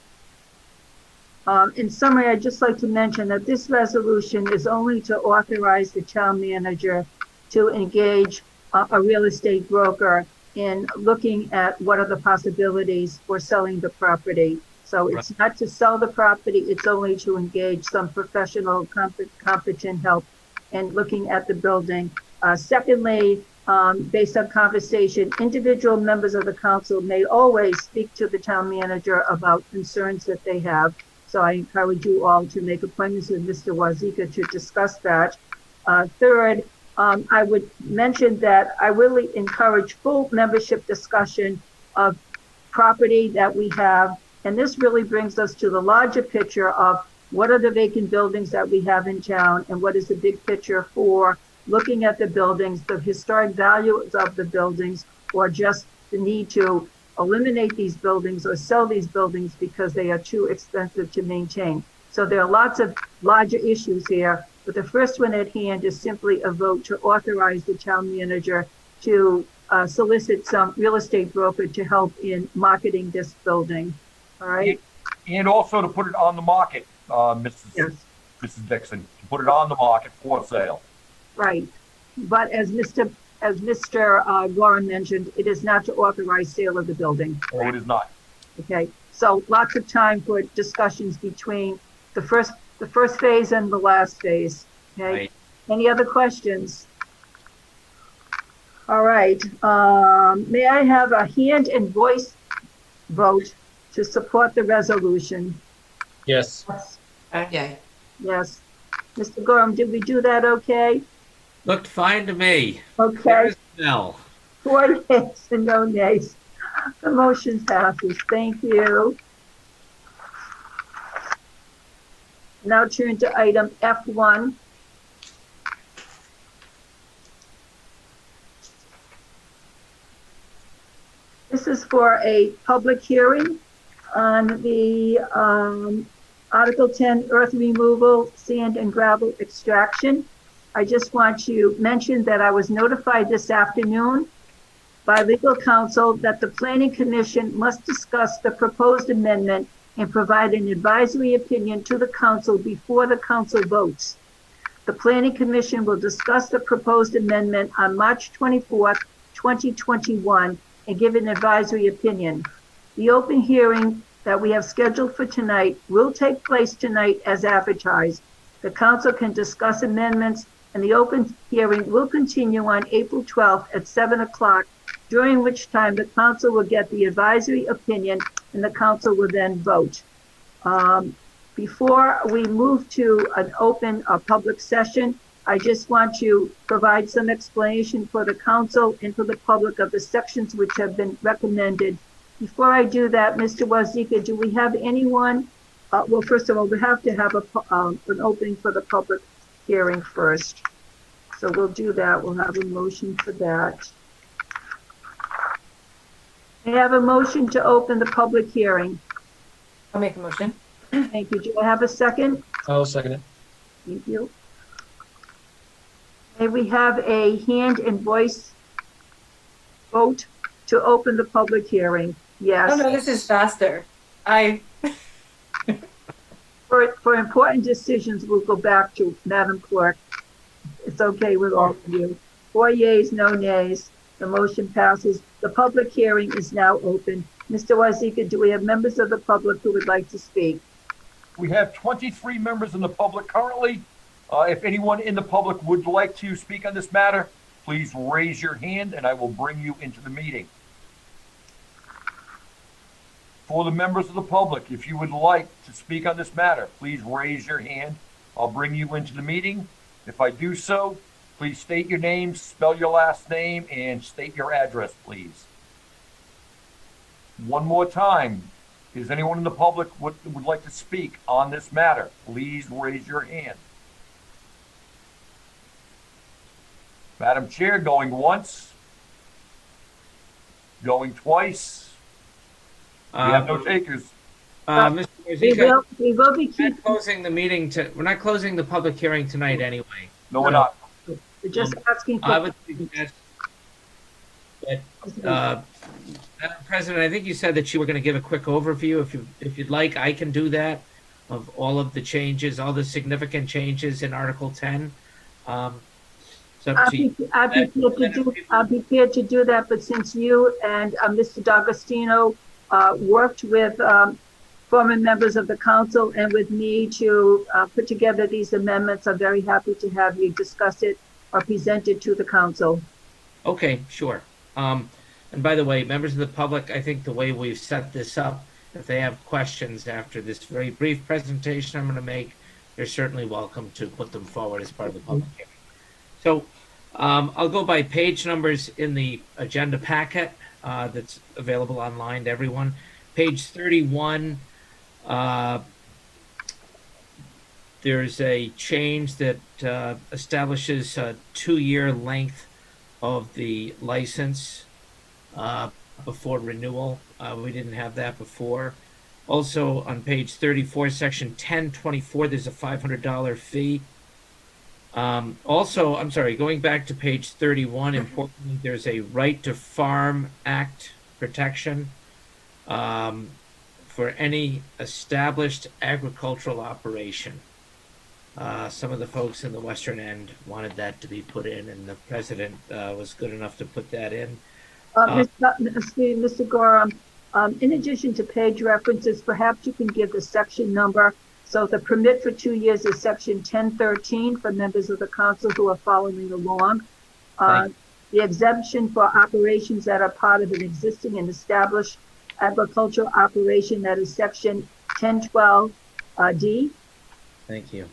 In summary, I'd just like to mention that this resolution is only to authorize the town manager to engage a real estate broker in looking at what are the possibilities for selling the property. So it's not to sell the property, it's only to engage some professional, competent help in looking at the building. Secondly, based on conversation, individual members of the council may always speak to the town manager about concerns that they have. So I encourage you all to make appointments with Mr. Wazika to discuss that. Third, I would mention that I really encourage full membership discussion of property that we have. And this really brings us to the larger picture of what are the vacant buildings that we have in town and what is the big picture for looking at the buildings, the historic values of the buildings, or just the need to eliminate these buildings or sell these buildings because they are too expensive to maintain. So there are lots of larger issues here, but the first one at hand is simply a vote to authorize the town manager to solicit some real estate broker to help in marketing this building. All right. And also to put it on the market, Mrs. Dixon, to put it on the market for sale. Right. But as Mr. Gorham mentioned, it is not to authorize sale of the building. Oh, it is not. Okay. So lots of time for discussions between the first phase and the last phase. Okay. Right. Any other questions? All right. May I have a hand and voice vote to support the resolution? Yes. Yay. Yes. Mr. Gorham, did we do that okay? Looked fine to me. Okay. There's Mel. 4 yeas and no nays. The motion passes. Thank you. Now turn to item F1. This is for a public hearing on the Article 10 earth removal, sand and gravel extraction. I just want to mention that I was notified this afternoon by legal counsel that the Planning Commission must discuss the proposed amendment and provide an advisory opinion to the council before the council votes. The Planning Commission will discuss the proposed amendment on March 24th, 2021, and give an advisory opinion. The open hearing that we have scheduled for tonight will take place tonight as advertised. The council can discuss amendments, and the open hearing will continue on April 12th at 7 o'clock, during which time the council will get the advisory opinion and the council will then vote. Before we move to an open public session, I just want to provide some explanation for the council and for the public of the sections which have been recommended. Before I do that, Mr. Wazika, do we have anyone? Well, first of all, we have to have an opening for the public hearing first. So we'll do that. We'll have a motion for that. We have a motion to open the public hearing. I'll make a motion. Thank you. Do I have a second? I'll second it. Thank you. May we have a hand and voice vote to open the public hearing? Yes. Oh no, this is faster. For important decisions, we'll go back to Madam Clerk. It's okay with all of you. 4 yeas, no nays. The motion passes. The public hearing is now open. Mr. Wazika, do we have members of the public who would like to speak? We have 23 members in the public currently. If anyone in the public would like to speak on this matter, please raise your hand and I will bring you into the meeting. For the members of the public, if you would like to speak on this matter, please raise your hand. I'll bring you into the meeting. If I do so, please state your name, spell your last name, and state your address, please. One more time. Is anyone in the public would like to speak on this matter? Please raise your hand. Madam Chair, going once, going twice. We have no takers. Mr. Wazika, We will be we're not closing the meeting we're not closing the public hearing tonight anyway. No, we're not. We're just asking I for, would suggest that, Madam President, I think you said that you were going to give a quick overview. If you'd like, I can do that, of all of the changes, all the significant changes in Article 10. I'll be prepared to do that, but since you and Mr. D'Agostino worked with former members of the council and with me to put together these amendments, I'm very happy to have you discuss it or present it to the council. Okay, sure. And by the way, members of the public, I think the way we've set this up, if they have questions after this very brief presentation I'm going to make, they're certainly welcome to put them forward as part of the public hearing. So I'll go by page numbers in the agenda packet that's available online to everyone. Page 31, there's a change that establishes a 2-year length of the license before renewal. We didn't have that before. Also on page 34, section 1024, there's a $500 fee. Also, I'm sorry, going back to page 31, importantly, there's a Right to Farm Act protection for any established agricultural operation. Some of the folks in the western end wanted that to be put in, and the president was good enough to put that in. Mr. Gorham, in addition to page references, perhaps you can give the section number. So the permit for 2 years is section 1013 for members of the council who are following along. The exemption for operations that are part of an existing and established agricultural operation, that is section 1012D. Thank you.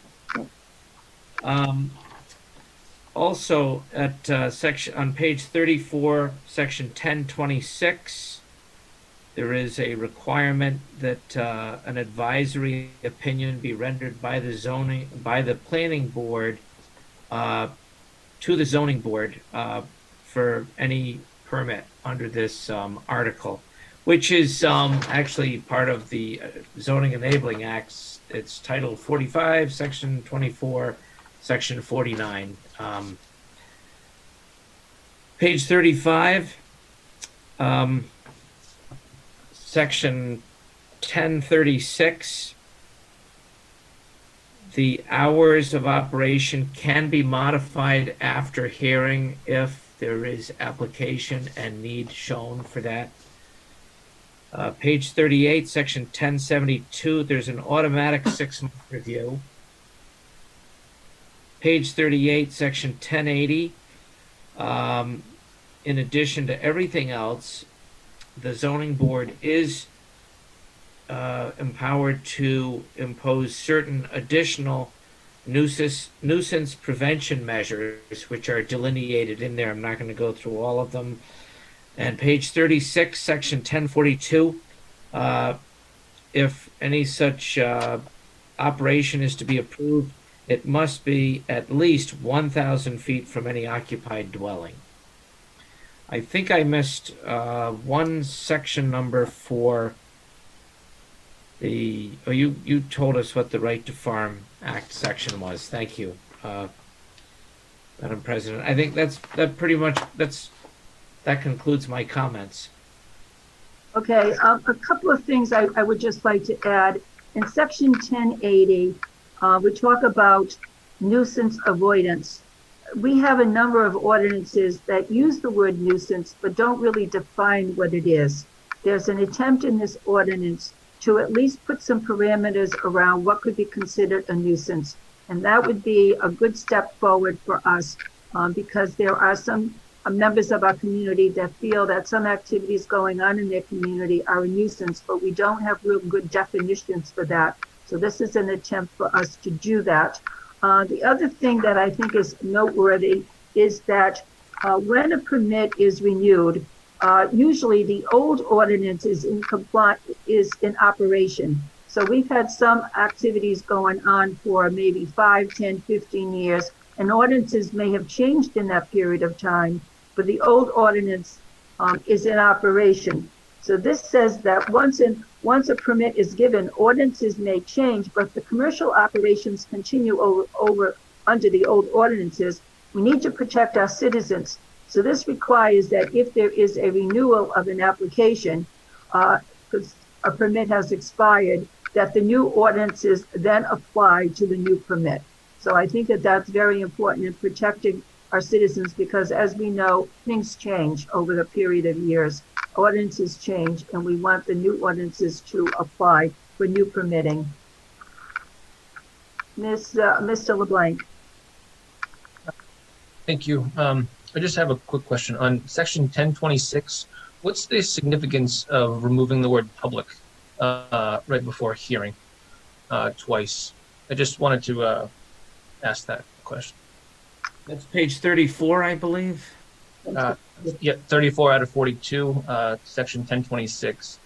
Also at section on page 34, section 1026, there is a requirement that an advisory opinion be rendered by the planning board to the zoning board for any permit under this article, which is actually part of the Zoning Enabling Acts. It's Title 45, Section 24, Section 49. Page 35, Section 1036, the hours of operation can be modified after hearing if there is application and need shown for that. Page 38, section 1072, there's an automatic 6-month review. Page 38, section 1080, in addition to everything else, the zoning board is empowered to impose certain additional nuisance prevention measures, which are delineated in there. I'm not going to go through all of them. And page 36, section 1042, if any such operation is to be approved, it must be at least 1,000 feet from any occupied dwelling. I think I missed one section number for the, oh, you told us what the Right to Farm Act section was. Thank you, Madam President. I think that concludes my comments. Okay, a couple of things I would just like to add. In section 1080, we talk about nuisance avoidance. We have a number of ordinances that use the word nuisance, but don't really define what it is. There's an attempt in this ordinance to at least put some parameters around what could be considered a nuisance. And that would be a good step forward for us because there are some members of our community that feel that some activities going on in their community are a nuisance, but we don't have real good definitions for that. So this is an attempt for us to do that. The other thing that I think is noteworthy is that when a permit is renewed, usually the old ordinance is in operation. So we've had some activities going on for maybe 5, 10, 15 years, and ordinances may have changed in that period of time, but the old ordinance is in operation. So this says that once a permit is given, ordinances may change, but the commercial operations continue over under the old ordinances. We need to protect our citizens. So this requires that if there is a renewal of an application, because a permit has expired, that the new ordinances then apply to the new permit. So I think that that's very important in protecting our citizens, because as we know, things change over the period of years. Ordinances change, and we want the new ordinances to apply for new permitting. Mr. LeBlanc. Thank you. I just have a quick question on section 1026. What's the significance of removing the word public right before hearing twice? I just wanted to ask that question. That's page 34, I believe. Yeah, 34 out of 42, section 1026.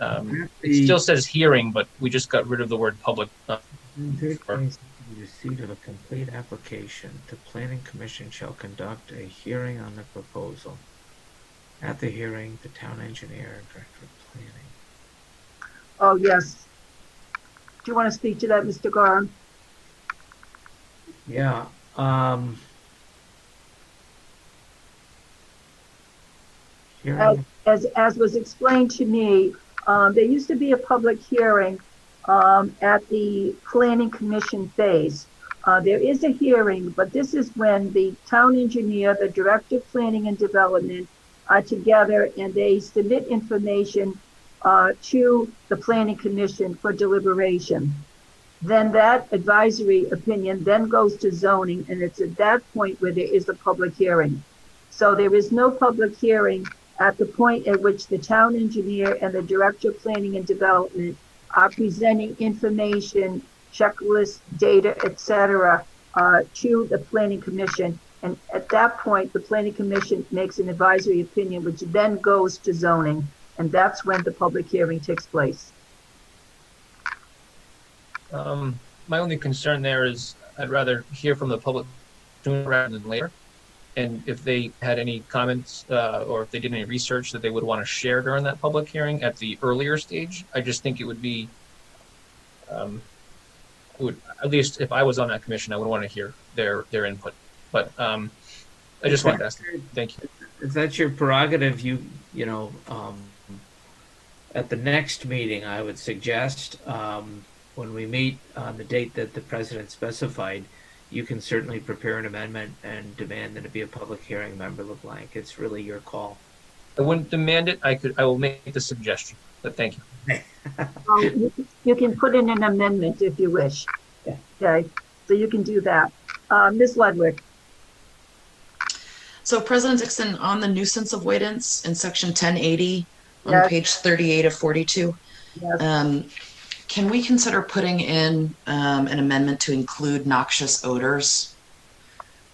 It still says hearing, but we just got rid of the word public. Receipt of a complete application, the Planning Commission shall conduct a hearing on the proposal. At the hearing, the town engineer and director of planning. Oh, yes. Do you want to speak to that, Mr. Gorham? Yeah. As was explained to me, there used to be a public hearing at the Planning Commission phase. There is a hearing, but this is when the town engineer, the director of planning and development are together and they submit information to the Planning Commission for deliberation. Then that advisory opinion then goes to zoning, and it's at that point where there is a public hearing. So there is no public hearing at the point at which the town engineer and the director of planning and development are presenting information, checklists, data, etc., to the Planning Commission. And at that point, the Planning Commission makes an advisory opinion, which then goes to zoning. And that's when the public hearing takes place. My only concern there is I'd rather hear from the public sooner rather than later. And if they had any comments or if they did any research that they would want to share during that public hearing at the earlier stage, I just think it would be, at least if I was on that commission, I would want to hear their input. But I just wanted to ask. Thank you. If that's your prerogative, at the next meeting, I would suggest, when we meet on the date that the president specified, you can certainly prepare an amendment and demand that it be a public hearing, Member LeBlanc. It's really your call. I wouldn't demand it. I will make the suggestion, but thank you. You can put in an amendment if you wish. Yeah. Okay, so you can do that. Ms. Ludwig. So President Dixon, on the nuisance avoidance in section 1080 on Yes. page 38 of 42, Yes. can we consider putting in an amendment to include noxious odors?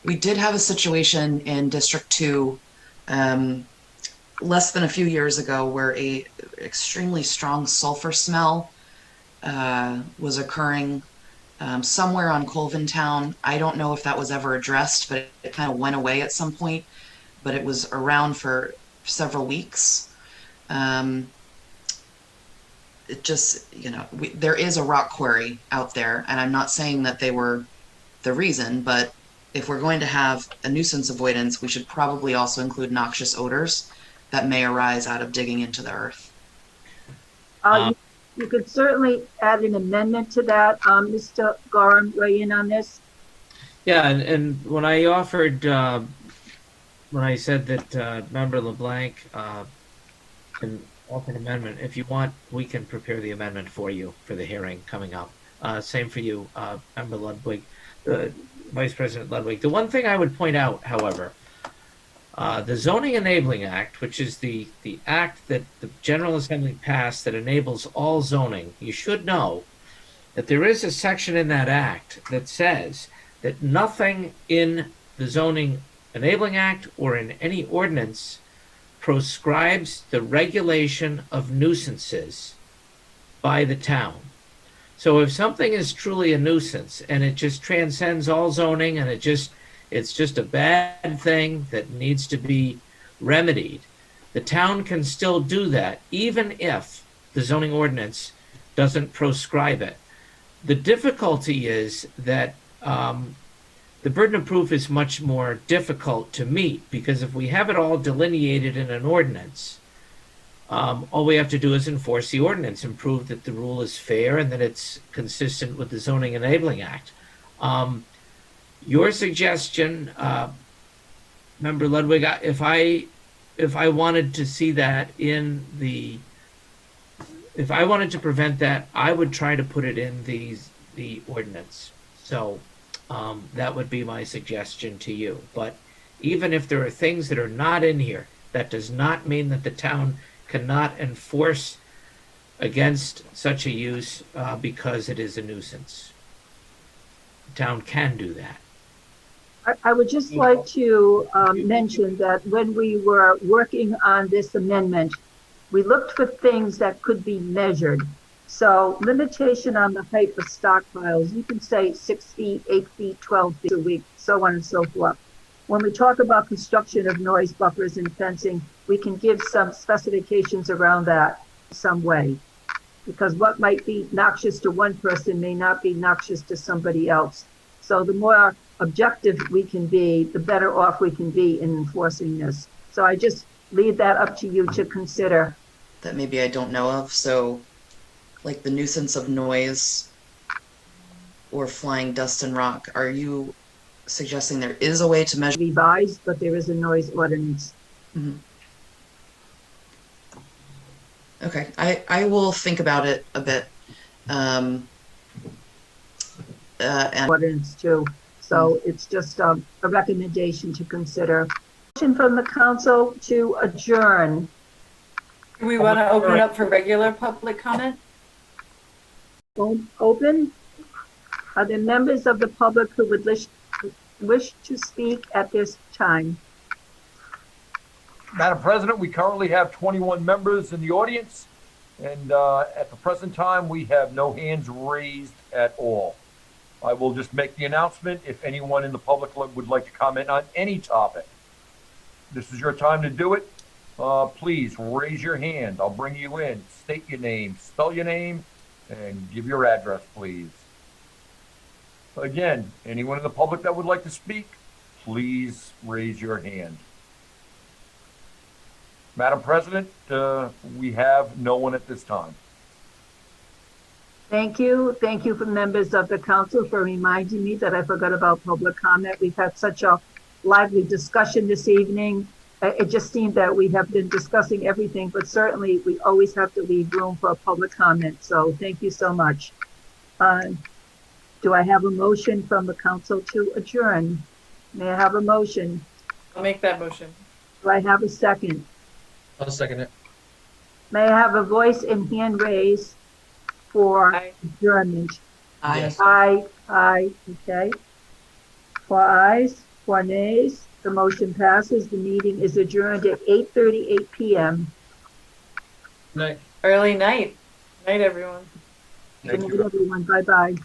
We did have a situation in District 2 less than a few years ago where a extremely strong sulfur smell was occurring somewhere on Coventry Town. I don't know if that was ever addressed, but it kind of went away at some point, but it was around for several weeks. It just, there is a rock quarry out there, and I'm not saying that they were the reason, but if we're going to have a nuisance avoidance, we should probably also include noxious odors that may arise out of digging into the earth. You could certainly add an amendment to that. Mr. Gorham, weigh in on this. Yeah, and when I offered, when I said that Member LeBlanc can offer an amendment, if you want, we can prepare the amendment for you for the hearing coming up. Same for you, Member Ludwig, Vice President Ludwig. The one thing I would point out, however, the Zoning Enabling Act, which is the act that the General Assembly passed that enables all zoning, you should know that there is a section in that act that says that nothing in the Zoning Enabling Act or in any ordinance proscribes the regulation of nuisances by the town. So if something is truly a nuisance and it just transcends all zoning and it's just a bad thing that needs to be remedied, the town can still do that, even if the zoning ordinance doesn't proscribe it. The difficulty is that the burden of proof is much more difficult to meet, because if we have it all delineated in an ordinance, all we have to do is enforce the ordinance and prove that the rule is fair and that it's consistent with the Zoning Enabling Act. Your suggestion, Member Ludwig, if I wanted to see that in if I wanted to prevent that, I would try to put it in the ordinance. So that would be my suggestion to you. But even if there are things that are not in here, that does not mean that the town cannot enforce against such a use because it is a nuisance. The town can do that. I would just like to mention that when we were working on this amendment, we looked for things that could be measured. So limitation on the height of stockpiles, you can say 6 feet, 8 feet, 12 feet a week, so on and so forth. When we talk about construction of noise buffers and fencing, we can give some specifications around that some way. Because what might be noxious to one person may not be noxious to somebody else. So the more objective we can be, the better off we can be in enforcing this. So I just leave that up to you to consider. That maybe I don't know of. So, like the nuisance of noise or flying dust and rock, are you suggesting there is a way to measure? Revised, but there is a noise ordinance. Mm-hmm. Okay, I will think about it a bit. And Ordinance too. So it's just a recommendation to consider. Motion from the council to adjourn. Do we want to open it up for regular public comment? Open. Are there members of the public who would wish to speak at this time? Madam President, we currently have 21 members in the audience, and at the present time, we have no hands raised at all. I will just make the announcement if anyone in the public would like to comment on any topic. This is your time to do it. Please raise your hand. I'll bring you in. State your name, spell your name, and give your address, please. Again, anyone in the public that would like to speak, please raise your hand. Madam President, we have no one at this time. Thank you. Thank you for members of the council for reminding me that I forgot about public comment. We've had such a lively discussion this evening. It just seemed that we have been discussing everything, but certainly we always have to leave room for public comment. So thank you so much. Do I have a motion from the council to adjourn? May I have a motion? I'll make that motion. Do I have a second? I'll second it. May I have a voice and hand raised for Aye. adjournment? Aye. Yes. Aye, okay. 4 ayes, 4 nays, the motion passes. The meeting is adjourned at 8:38 p.m. Night. Early night. Night, everyone. Thank Good you. night, everyone. Bye-bye.